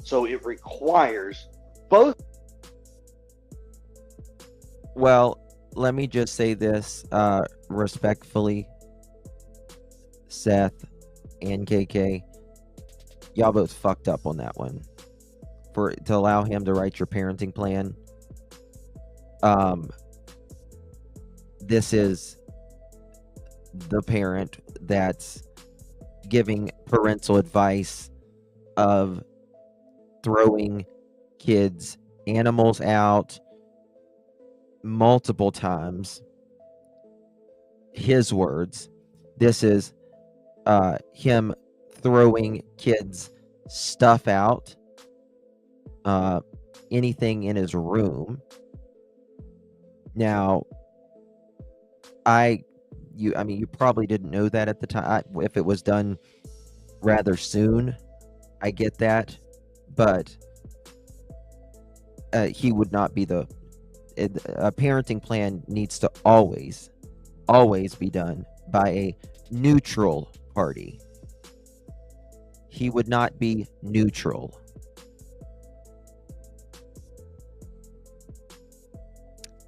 so it requires both. Well, let me just say this respectfully, Seth and KK, y'all both fucked up on that one. To allow him to write your parenting plan. This is the parent that's giving parental advice of throwing kids' animals out multiple times. His words. This is him throwing kids' stuff out. anything in his room. Now, you probably didn't know that at the time. If it was done rather soon, I get that, but he would not be a parenting plan needs to always be done by a neutral party. He would not be neutral.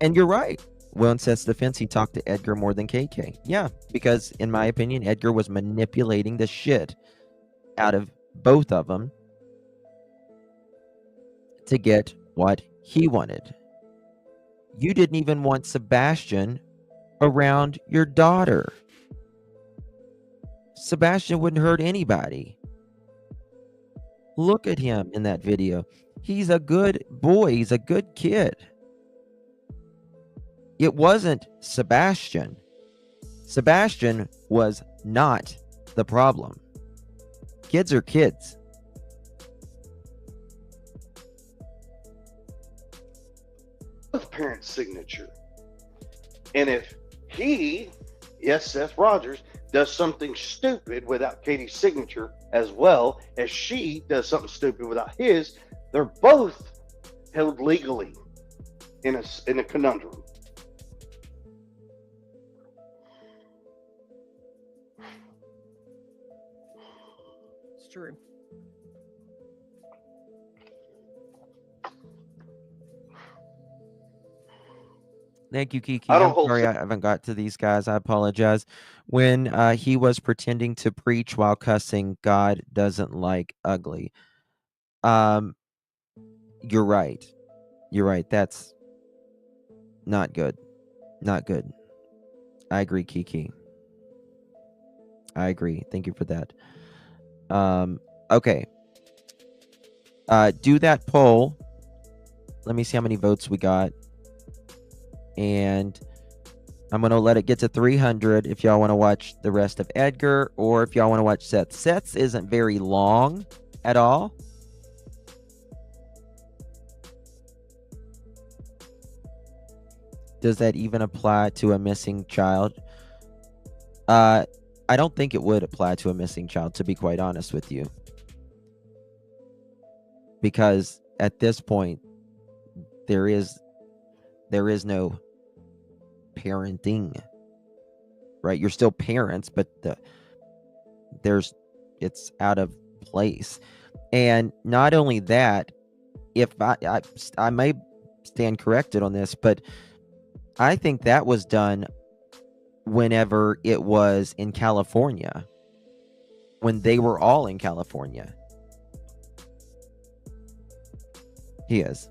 And you're right. Well, in Seth's defense, he talked to Edgar more than KK. Yeah, because in my opinion, Edgar was manipulating the shit out of both of them to get what he wanted. You didn't even want Sebastian around your daughter. Sebastian wouldn't hurt anybody. Look at him in that video. He's a good boy. He's a good kid. It wasn't Sebastian. Sebastian was not the problem. Kids are kids. Both parents' signature. And if he, yes, Seth Rogers, does something stupid without Katie's signature, as well as she does something stupid without his, they're both held legally in a conundrum. It's true. Thank you, Kiki. I'm sorry I haven't got to these guys. I apologize. When he was pretending to preach while cussing, God doesn't like ugly. You're right. You're right. That's not good. Not good. I agree, Kiki. I agree. Thank you for that. Okay. Do that poll. Let me see how many votes we got. And I'm going to let it get to 300 if y'all want to watch the rest of Edgar or if y'all want to watch Seth. Seth's isn't very long at all. Does that even apply to a missing child? I don't think it would apply to a missing child, to be quite honest with you. Because at this point, there is no parenting, right? You're still parents, but it's out of place. And not only that, if I may stand corrected on this, but I think that was done whenever it was in California, when they were all in California. He is.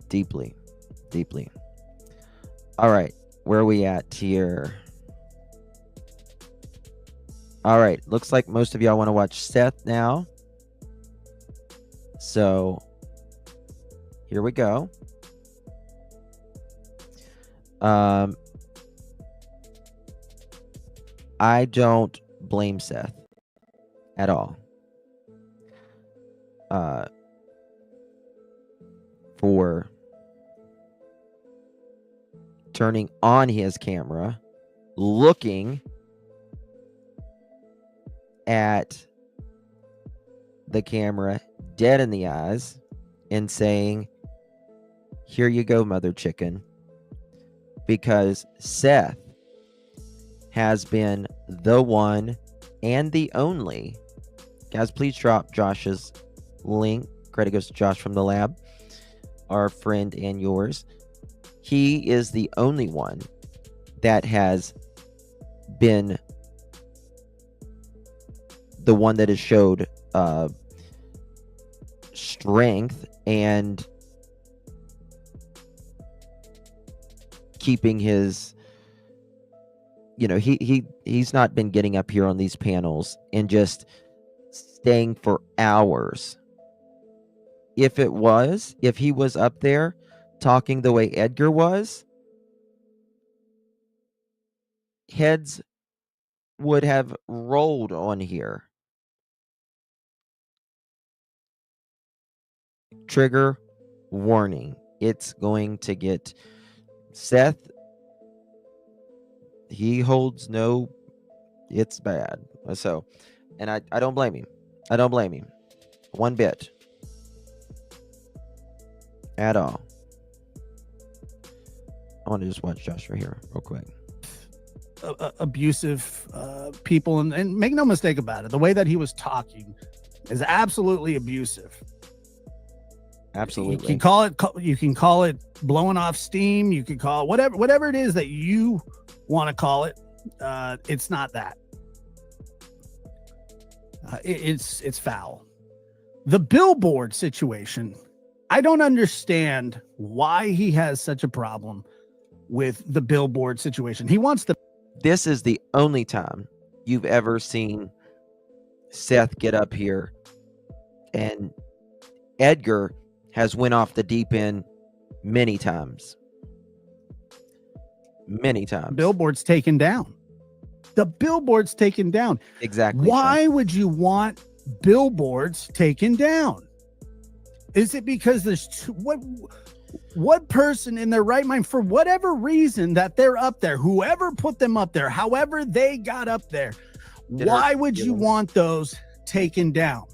Deeply. All right. Where are we at here? All right. Looks like most of y'all want to watch Seth now. So here we go. I don't blame Seth at all. For turning on his camera, looking at the camera dead in the eyes and saying, "Here you go, mother chicken." Because Seth has been the one and the only. Guys, please drop Josh's link. Credit goes to Josh from the lab, our friend and yours. He is the only one that has been the one that has showed strength and keeping his, he's not been getting up here on these panels and just staying for hours. If he was up there talking the way Edgar was, heads would have rolled on here. Trigger warning. It's going to get Seth. He holds no, it's bad. So, and I don't blame him. I don't blame him one bit at all. I want to just watch Joshua here real quick. Abusive people, and make no mistake about it, the way that he was talking is absolutely abusive. Absolutely. You can call it blowing off steam. You can call it whatever it is that you want to call it. It's not that. It's foul. The billboard situation, I don't understand why he has such a problem with the billboard situation. He wants the. This is the only time you've ever seen Seth get up here, and Edgar has went off the deep end many times. Many times. Billboard's taken down. The billboard's taken down. Exactly. Why would you want billboards taken down? Is it because there's what person in their right mind, for whatever reason that they're up there, whoever put them up there, however they got up there, why would you want those taken down?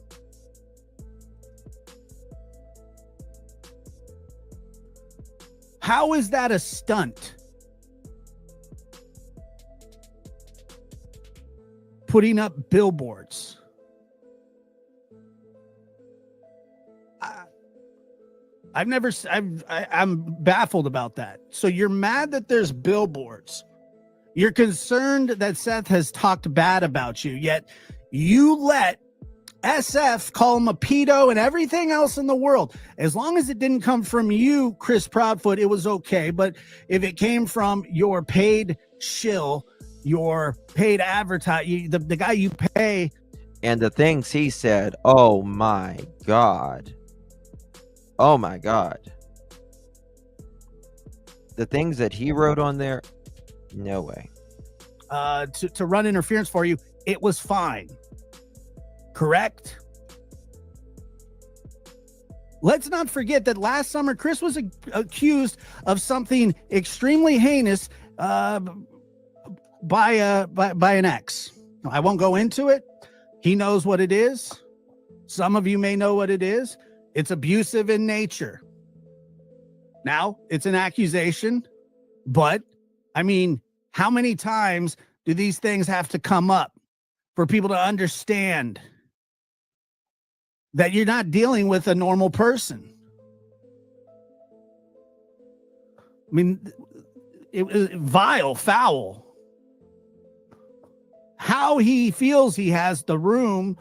How is that a stunt? Putting up billboards. I'm baffled about that. So you're mad that there's billboards. You're concerned that Seth has talked bad about you, yet you let SF call him a pedo and everything else in the world. As long as it didn't come from you, Chris Proudfoot, it was okay. But if it came from your paid shill, your paid advertise, the guy you pay. And the things he said, oh my God. Oh my God. The things that he wrote on there, no way. To run interference for you, it was fine. Correct? Let's not forget that last summer, Chris was accused of something extremely heinous by an ex. I won't go into it. He knows what it is. Some of you may know what it is. It's abusive in nature. Now, it's an accusation, but I mean, how many times do these things have to come up for people to understand that you're not dealing with a normal person? I mean, it was vile, foul. How he feels he has the room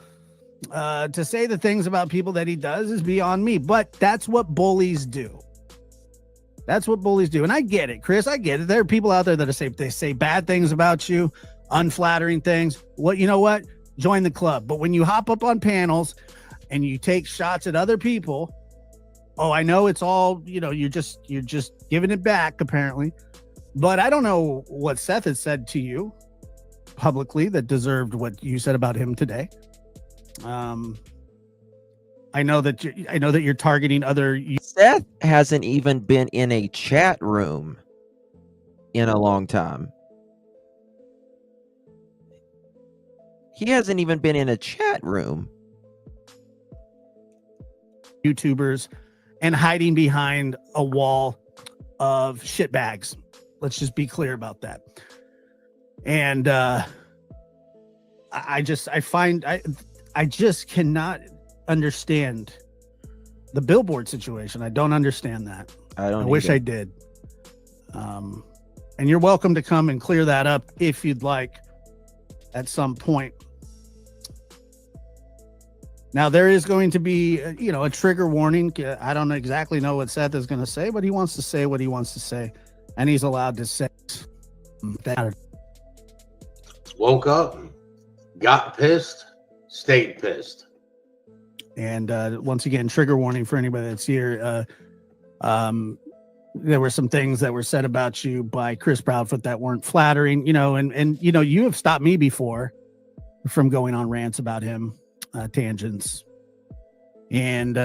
to say the things about people that he does is beyond me, but that's what bullies do. That's what bullies do. And I get it, Chris. I get it. There are people out there that they say bad things about you, unflattering things. You know what? Join the club. But when you hop up on panels and you take shots at other people, oh, I know it's all, you're just giving it back, apparently. But I don't know what Seth has said to you publicly that deserved what you said about him today. I know that you're targeting other. Seth hasn't even been in a chat room in a long time. He hasn't even been in a chat room. YouTubers and hiding behind a wall of shitbags. Let's just be clear about that. And I just cannot understand the billboard situation. I don't understand that. I wish I did. And you're welcome to come and clear that up if you'd like at some point. Now, there is going to be, a trigger warning. I don't exactly know what Seth is going to say, but he wants to say what he wants to say, and he's allowed to say that. Woke up, got pissed, stayed pissed. And once again, trigger warning for anybody that's here. There were some things that were said about you by Chris Proudfoot that weren't flattering, and you have stopped me before from going on rants about him, tangents. And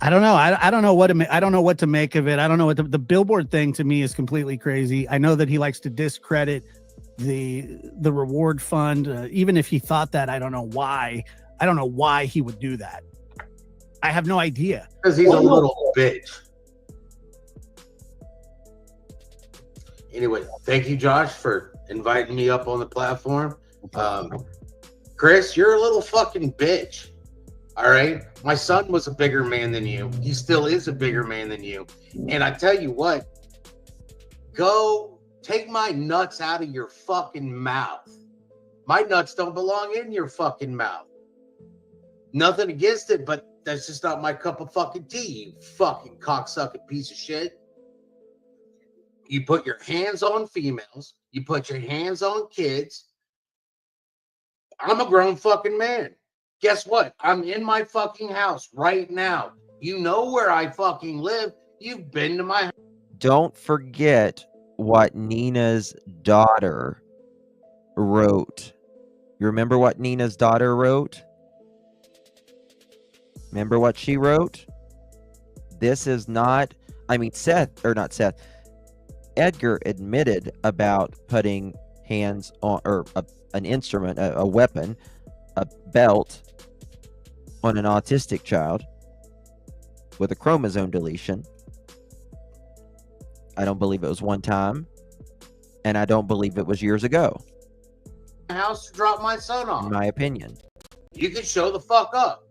I don't know. I don't know what I don't know what to make of it. I don't know what the billboard thing to me is completely crazy. I know that he likes to discredit the reward fund. Even if he thought that, I don't know why. I don't know why he would do that. I have no idea. Because he's a little bitch. Anyway, thank you, Josh, for inviting me up on the platform. Chris, you're a little fucking bitch. All right. My son was a bigger man than you. He still is a bigger man than you. And I tell you what, go take my nuts out of your fucking mouth. My nuts don't belong in your fucking mouth. Nothing against it, but that's just not my cup of fucking tea, you fucking cocksucking piece of shit. You put your hands on females. You put your hands on kids. I'm a grown fucking man. Guess what? I'm in my fucking house right now. You know where I fucking live. You've been to my house. Don't forget what Nina's daughter wrote. You remember what Nina's daughter wrote? Remember what she wrote? This is not, I mean, Edgar admitted about putting hands on, or an instrument, a weapon, a belt on an autistic child with a chromosome deletion. I don't believe it was one time, and I don't believe it was years ago. House to drop my son off. In my opinion. You can show the fuck up.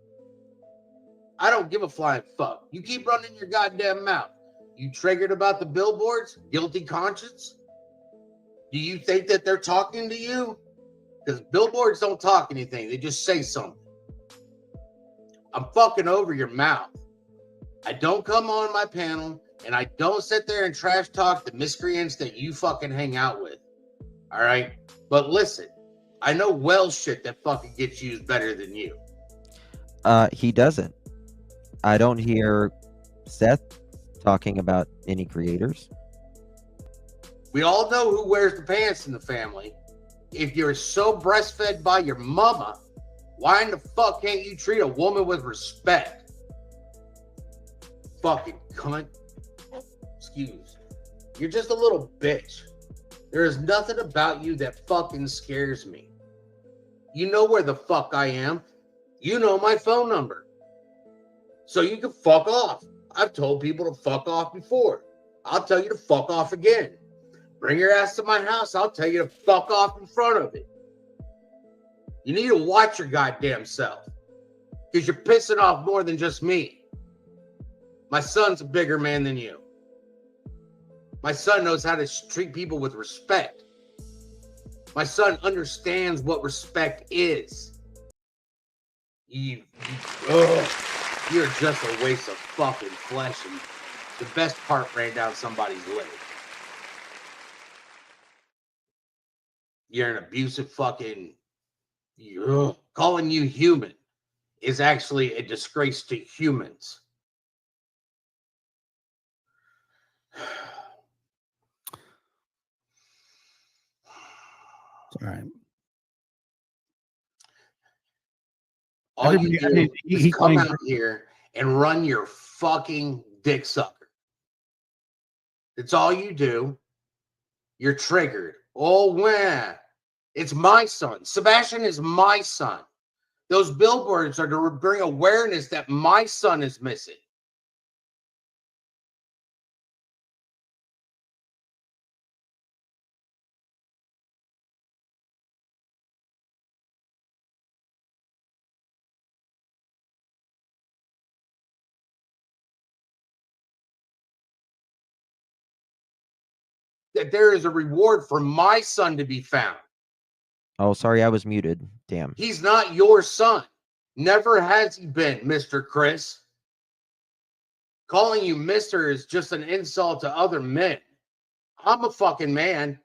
I don't give a flying fuck. You keep running your goddamn mouth. You triggered about the billboards? Guilty conscience? Do you think that they're talking to you? Because billboards don't talk anything. They just say something. I'm fucking over your mouth. I don't come on my panel, and I don't sit there and trash talk the miscreants that you fucking hang out with. All right? But listen, I know well shit that fucking gets used better than you. He doesn't. I don't hear Seth talking about any creators. We all know who wears the pants in the family. If you're so breastfed by your mama, why in the fuck can't you treat a woman with respect? Fucking cunt. Excuse. You're just a little bitch. There is nothing about you that fucking scares me. You know where the fuck I am. You know my phone number. So you can fuck off. I've told people to fuck off before. I'll tell you to fuck off again. Bring your ass to my house. I'll tell you to fuck off in front of it. You need to watch your goddamn self. Because you're pissing off more than just me. My son's a bigger man than you. My son knows how to treat people with respect. My son understands what respect is. You're just a waste of fucking flesh, and the best part ran down somebody's leg. You're an abusive fucking... calling you human is actually a disgrace to humans. All right. All you do is come out here and run your fucking dick sucker. That's all you do. You're triggered. Oh, man. It's my son. Sebastian is my son. Those billboards are to bring awareness that my son is missing. That there is a reward for my son to be found. Oh, sorry, I was muted. Damn. He's not your son. Never has he been, Mr. Chris. Calling you Mr. is just an insult to other men. I'm a fucking man.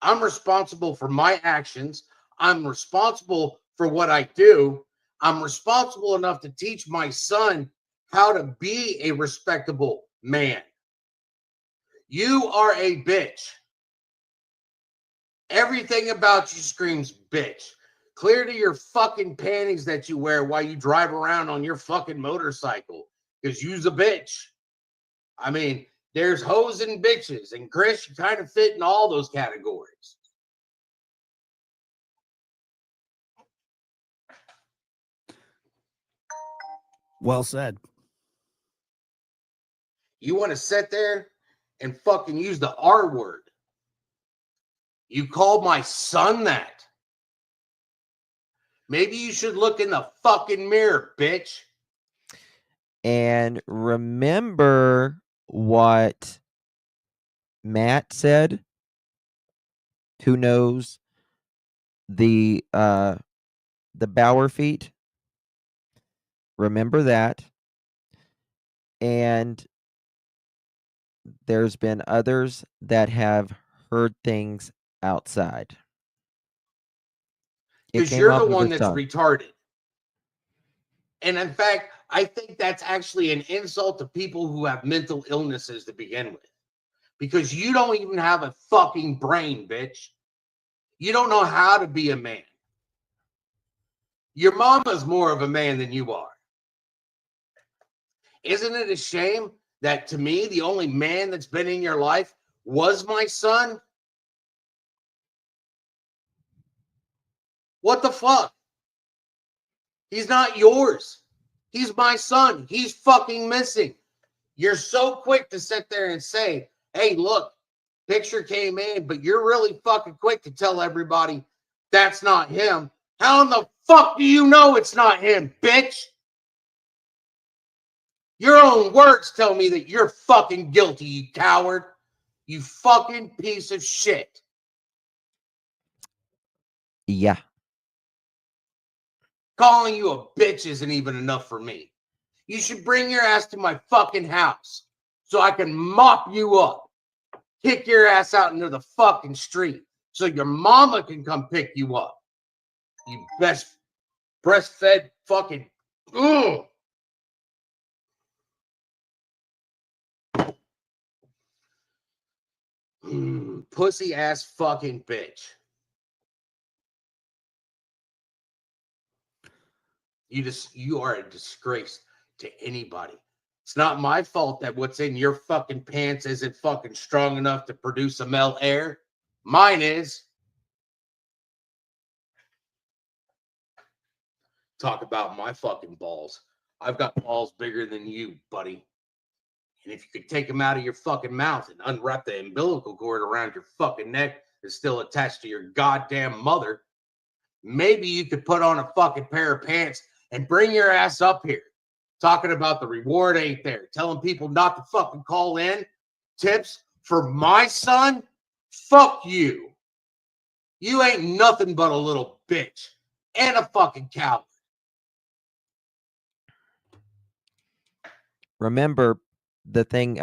I'm responsible for my actions. I'm responsible for what I do. I'm responsible enough to teach my son how to be a respectable man. You are a bitch. Everything about you screams bitch. Clear to your fucking panties that you wear while you drive around on your fucking motorcycle. because you's a bitch. I mean, there's hoes and bitches, and Chris, you kind of fit in all those categories. Well said. You want to sit there and fucking use the R word. You called my son that. Maybe you should look in the fucking mirror, bitch. And remember what Matt said, who knows the Bauer feat. Remember that. And there's been others that have heard things outside. It Because came you're off the of one his that's tongue. retarded. And in fact, I think that's actually an insult to people who have mental illnesses to begin with. Because you don't even have a fucking brain, bitch. You don't know how to be a man. Your mama's more of a man than you are. Isn't it a shame that, to me, the only man that's been in your life was my son? What the fuck? He's not yours. He's my son. He's fucking missing. You're so quick to sit there and say, hey, look, picture came in, but you're really fucking quick to tell everybody that's not him. How in the fuck do you know it's not him, bitch? Your own words tell me that you're fucking guilty, you coward. You fucking piece of shit. Yeah. Calling you a bitch isn't even enough for me. You should bring your ass to my fucking house so I can mop you up, kick your ass out into the fucking street so your mama can come pick you up. You best breastfed fucking. Ugh. Pussy ass fucking bitch. You are a disgrace to anybody. It's not my fault that what's in your fucking pants isn't fucking strong enough to produce a male heir. Mine is. Talk about my fucking balls. I've got balls bigger than you, buddy. And if you could take them out of your fucking mouth and unwrap the umbilical cord around your fucking neck that's still attached to your goddamn mother, maybe you could put on a fucking pair of pants and bring your ass up here. Talking about the reward ain't there. Telling people not to fucking call in tips for my son? Fuck you. You ain't nothing but a little bitch and a fucking coward. Remember the thing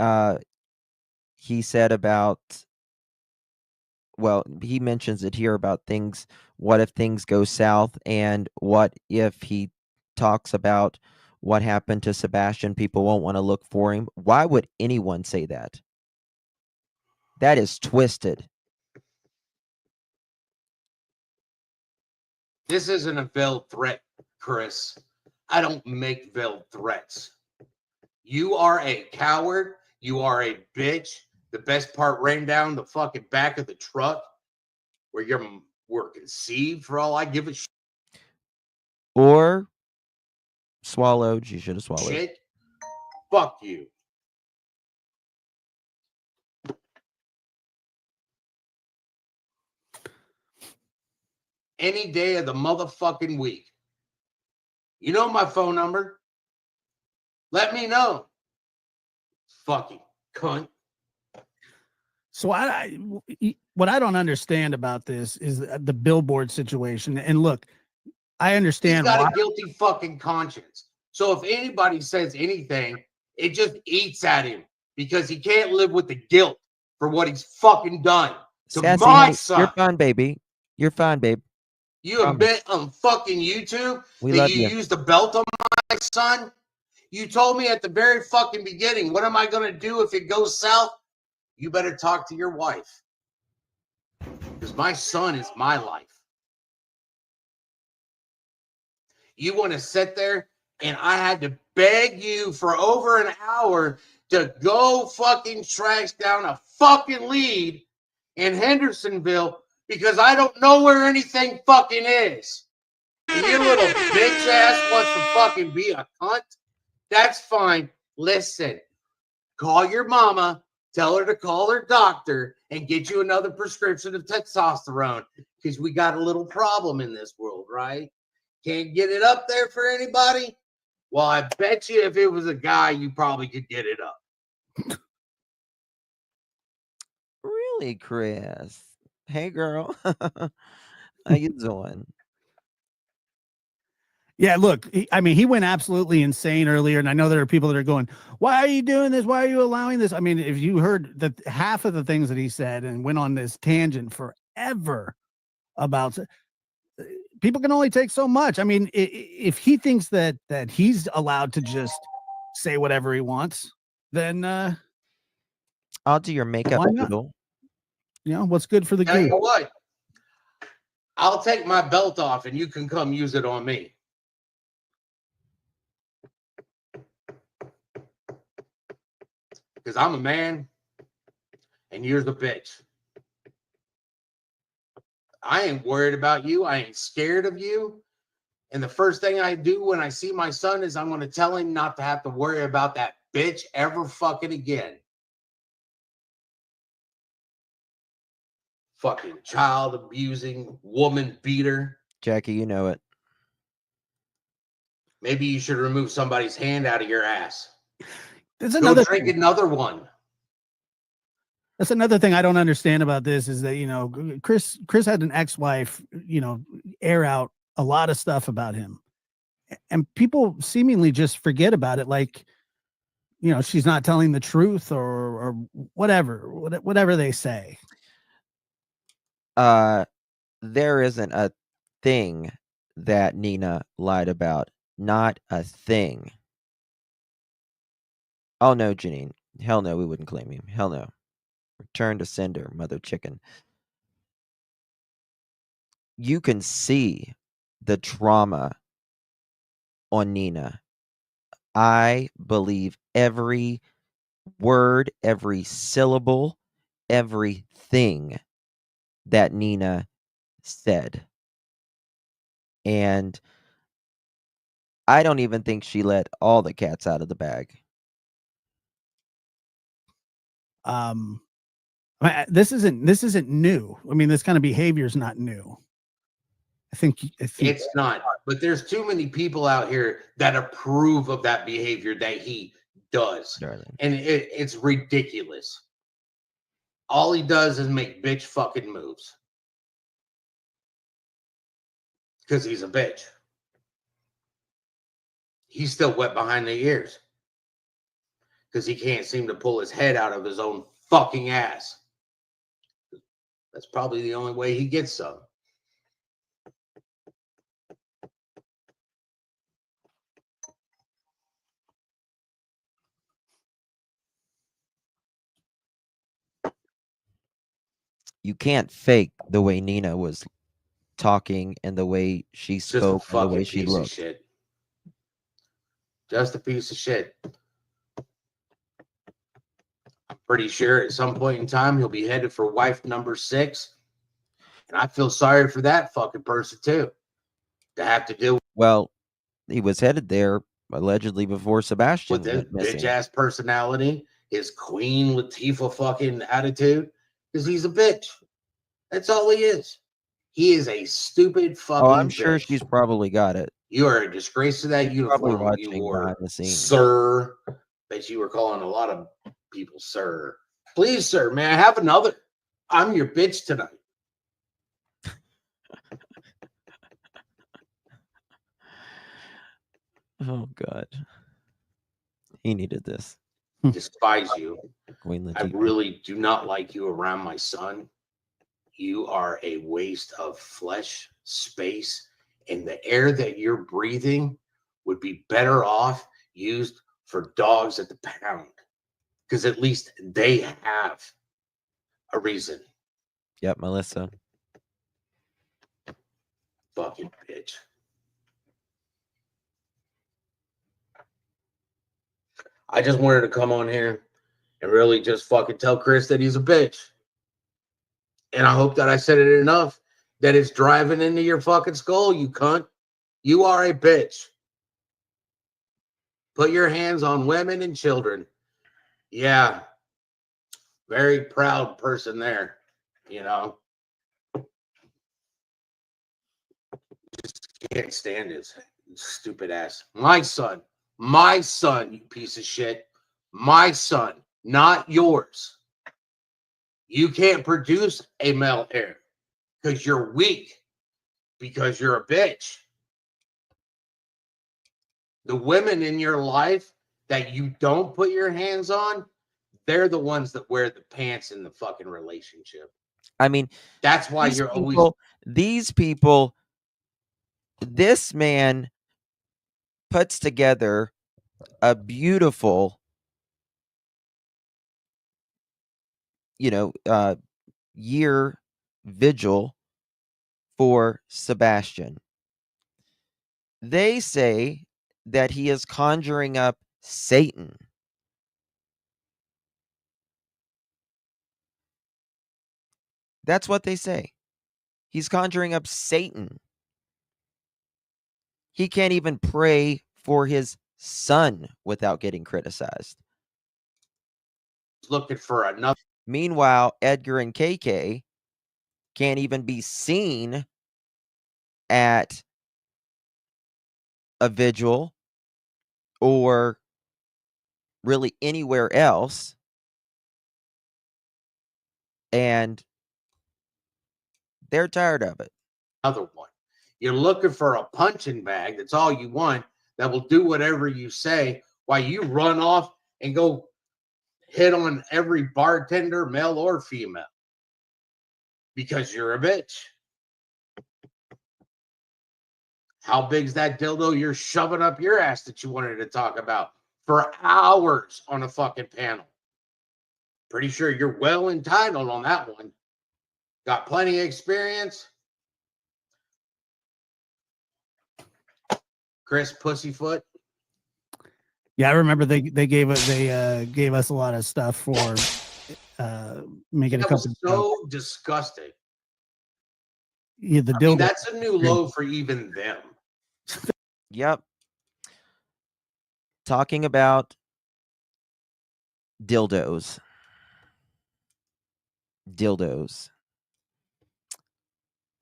he said about, well, he mentions it here about things, what if things go south, and what if he talks about what happened to Sebastian, people won't want to look for him. Why would anyone say that? That is twisted. This isn't a veiled threat, Chris. I don't make veiled threats. You are a coward. You are a bitch. The best part ran down the fucking back of the truck where you were conceived, for all I give a shit. Or swallowed. You should have swallowed. Shit. Fuck you. Any day of the motherfucking week. You know my phone number? Let me know. Fucking cunt. So what I don't understand about this is the billboard situation. And look, I understand He's got why. a guilty fucking conscience. So if anybody says anything, it just eats at him because he can't live with the guilt for what he's fucking done to Sassy, my honey, son. you're fine, baby. You're fine, babe. You admit on fucking YouTube We that love you you. used a belt on my son? You told me at the very fucking beginning, what am I going to do if it goes south? You better talk to your wife. Because my son is my life. You want to sit there And I had to beg you for over an hour to go fucking trash down a fucking lead in Hendersonville because I don't know where anything fucking is. And your little bitch ass wants to fucking be a cunt. That's fine. Listen, call your mama, tell her to call her doctor, and get you another prescription of testosterone because we got a little problem in this world, right? Can't get it up there for anybody? Well, I bet you if it was a guy, you probably could get it up. Really, Chris? Hey, girl. How you doing? Yeah, look, I mean, he went absolutely insane earlier, and I know there are people that are going, "Why are you doing this? Why are you allowing this?" I mean, if you heard that half of the things that he said and went on this tangent forever about people can only take so much. I mean, if he thinks that he's allowed to just say whatever he wants, then I'll do your makeup why not? doodle. You know, what's good for the Tell goose? you what, I'll take my belt off and you can come use it on me. Because I'm a man and you're the bitch. I ain't worried about you. I ain't scared of you. And the first thing I do when I see my son is I'm going to tell him not to have to worry about that bitch ever fucking again. Fucking child abusing woman beater. Jackie, you know it. Maybe you should remove somebody's hand out of your ass. There's Go another drink another one. That's another thing I don't understand about this is that, you know, Chris had an ex-wife, you know, air out a lot of stuff about him. And people seemingly just forget about it. Like, you know, she's not telling the truth or whatever they say. There isn't a thing that Nina lied about. Not a thing. Oh no, Janine. Hell no, we wouldn't claim him. Hell no. Return to sender, mother chicken. You can see the trauma on Nina. I believe every word, every syllable, everything that Nina said. And I don't even think she let all the cats out of the bag. I mean, this isn't new. I mean, this kind of behavior is not new. I think It's not, but there's too many people out here that approve of that behavior that he does. Darling. And it's ridiculous. All he does is make bitch fucking moves. Because he's a bitch. He's still wet behind the ears. Because he can't seem to pull his head out of his own fucking ass. That's probably the only way he gets some. You can't fake the way Nina was talking and the way she spoke and the way she Piece of looked. shit. Just a piece of shit. I'm pretty sure at some point in time he'll be headed for wife number 6. And I feel sorry for that fucking person too. To have to deal Well, he was headed there allegedly before Sebastian with his went missing. bitch ass personality, his Queen Latifah fucking attitude, because he's a bitch. That's all he is. He is a stupid fucking Oh, I'm sure bitch. she's probably got it. You are a disgrace to that Probably uniform you watching wore, behind the scenes. sir. Bet you were calling a lot of people sir. Please, sir, may I have another? I'm your bitch tonight. Oh God, he needed this. Despise you. Queen I Latifah. really do not like you around my son. You are a waste of flesh, space, and the air that you're breathing would be better off used for dogs at the pound. Because at least they have a reason. Yep, Melissa. Fucking bitch. I just wanted to come on here and really just fucking tell Chris that he's a bitch. And I hope that I said it enough that it's driving into your fucking skull, you cunt. You are a bitch. Put your hands on women and children. Yeah. Very proud person there, you know. Just can't stand his stupid ass. My son, you piece of shit. My son, not yours. You can't produce a male heir because you're weak, because you're a bitch. The women in your life that you don't put your hands on, they're the ones that wear the pants in the fucking relationship. I mean, that's why these you're people, always. These people, this man puts together a beautiful, year vigil for Sebastian. They say that he is conjuring up Satan. That's what they say. He's conjuring up Satan. He can't even pray for his son without getting criticized. Looking for another. Meanwhile, Edgar and KK can't even be seen at a vigil or really anywhere else. And they're tired of it. Another one. You're looking for a punching bag. That's all you want. That will do whatever you say while you run off and go hit on every bartender, male or female, because you're a bitch. How big's that dildo you're shoving up your ass that you wanted to talk about for hours on a fucking panel? Pretty sure you're well entitled on that one. Got plenty of experience. Chris Pussyfoot. Yeah, I remember they gave us a lot of stuff for making a couple. So disgusting. Yeah, the dildo. That's a new low for even them. Yep. Talking about dildos.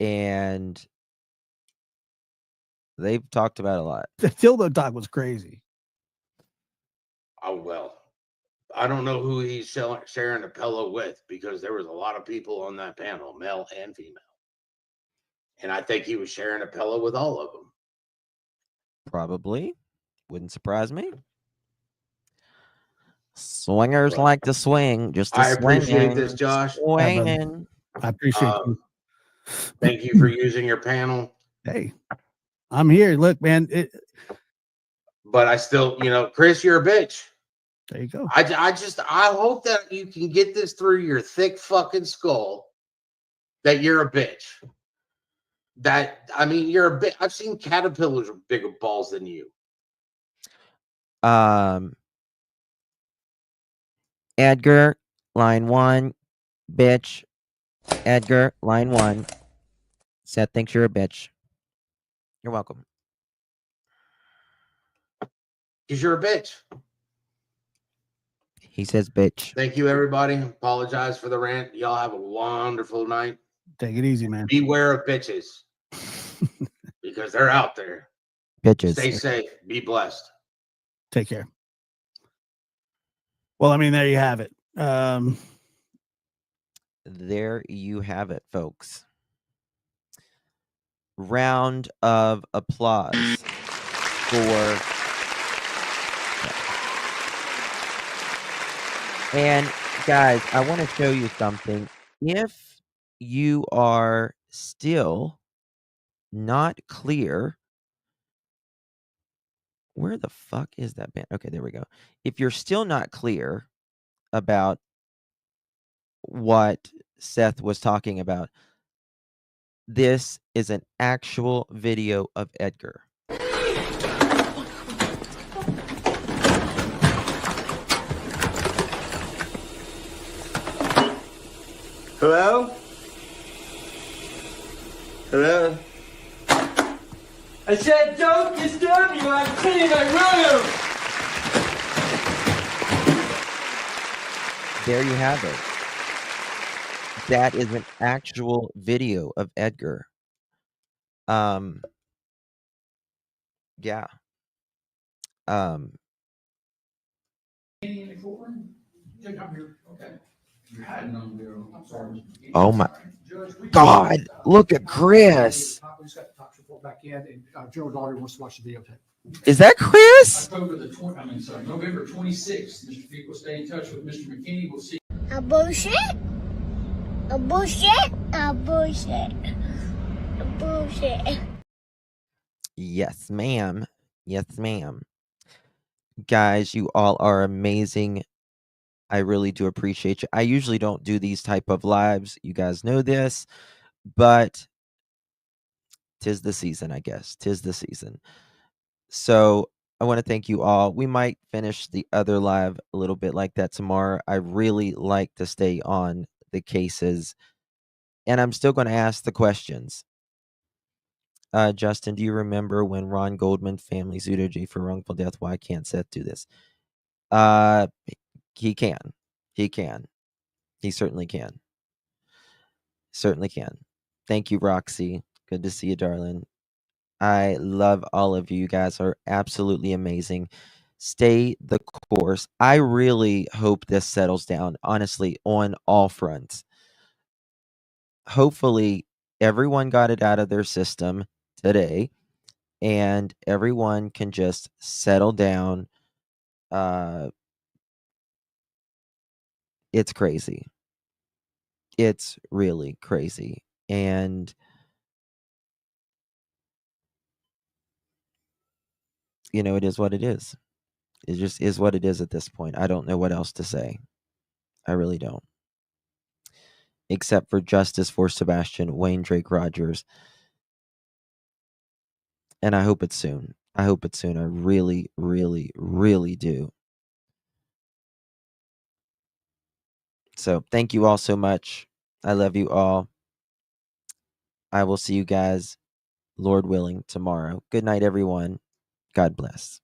And they've talked about a lot. The dildo talk was crazy. Oh, well. I don't know who he's sharing a pillow with, because there was a lot of people on that panel, male and female. And I think he was sharing a pillow with all of them. Probably. Wouldn't surprise me. Swingers like to swing. Just I appreciate this, Josh. Swinging. I appreciate you. Thank you for using your panel. Hey, I'm here. Look, man. But I still, Chris, you're a bitch. There you go. I hope that you can get this through your thick fucking skull that you're a bitch. You're a bitch. I've seen caterpillars with bigger balls than you. Edgar, line 1, bitch. Edgar, line 1. Seth thinks you're a bitch. You're welcome. Because you're a bitch. He says bitch. Thank you, everybody. Apologize for the rant. Y'all have a wonderful night. Take it easy, man. Beware of bitches. Because they're out there. Bitches. Stay safe. Be blessed. Take care. Well, there you have it. There you have it, folks. Round of applause for. And guys, I want to show you something. If you are still not clear, where the fuck is that band? Okay, there we go. If you're still not clear about what Seth was talking about, this is an actual video of Edgar. Hello? Hello? I said don't disturb you, I'm cleaning my room! There you have it. That is an actual video of Edgar. Yeah. Oh my God! Look at Chris. Back in, and Joe Daugherty wants to watch the videotape. Is that Chris? November 26th, Mr. Peake will stay in touch with Mr. McKinney. We'll see. A bullshit? A bullshit? A bullshit. A bullshit. Yes, ma'am. Yes, ma'am. Guys, you all are amazing. I really do appreciate you. I usually don't do these type of lives. You guys know this, but 'tis the season, I guess. 'Tis the season. So I want to thank you all. We might finish the other live a little bit like that tomorrow. I really like to stay on the cases, and I'm still going to ask the questions. Justin, do you remember when Ron Goldman family sued OJ for wrongful death? Why can't Seth do this? He can. He can. He certainly can. Certainly can. Thank you, Roxy. Good to see you, darling. I love all of you. You guys are absolutely amazing. Stay the course. I really hope this settles down, honestly, on all fronts. Hopefully, everyone got it out of their system today, and everyone can just settle down. It's crazy. It's really crazy. And it is what it is. It just is what it is at this point. I don't know what else to say. I really don't. Except for justice for Sebastian Wayne Drake Rogers. And I hope it's soon. I hope it's soon. I really, really, really do. So thank you all so much. I love you all. I will see you guys, Lord willing, tomorrow. Good night, everyone. God bless.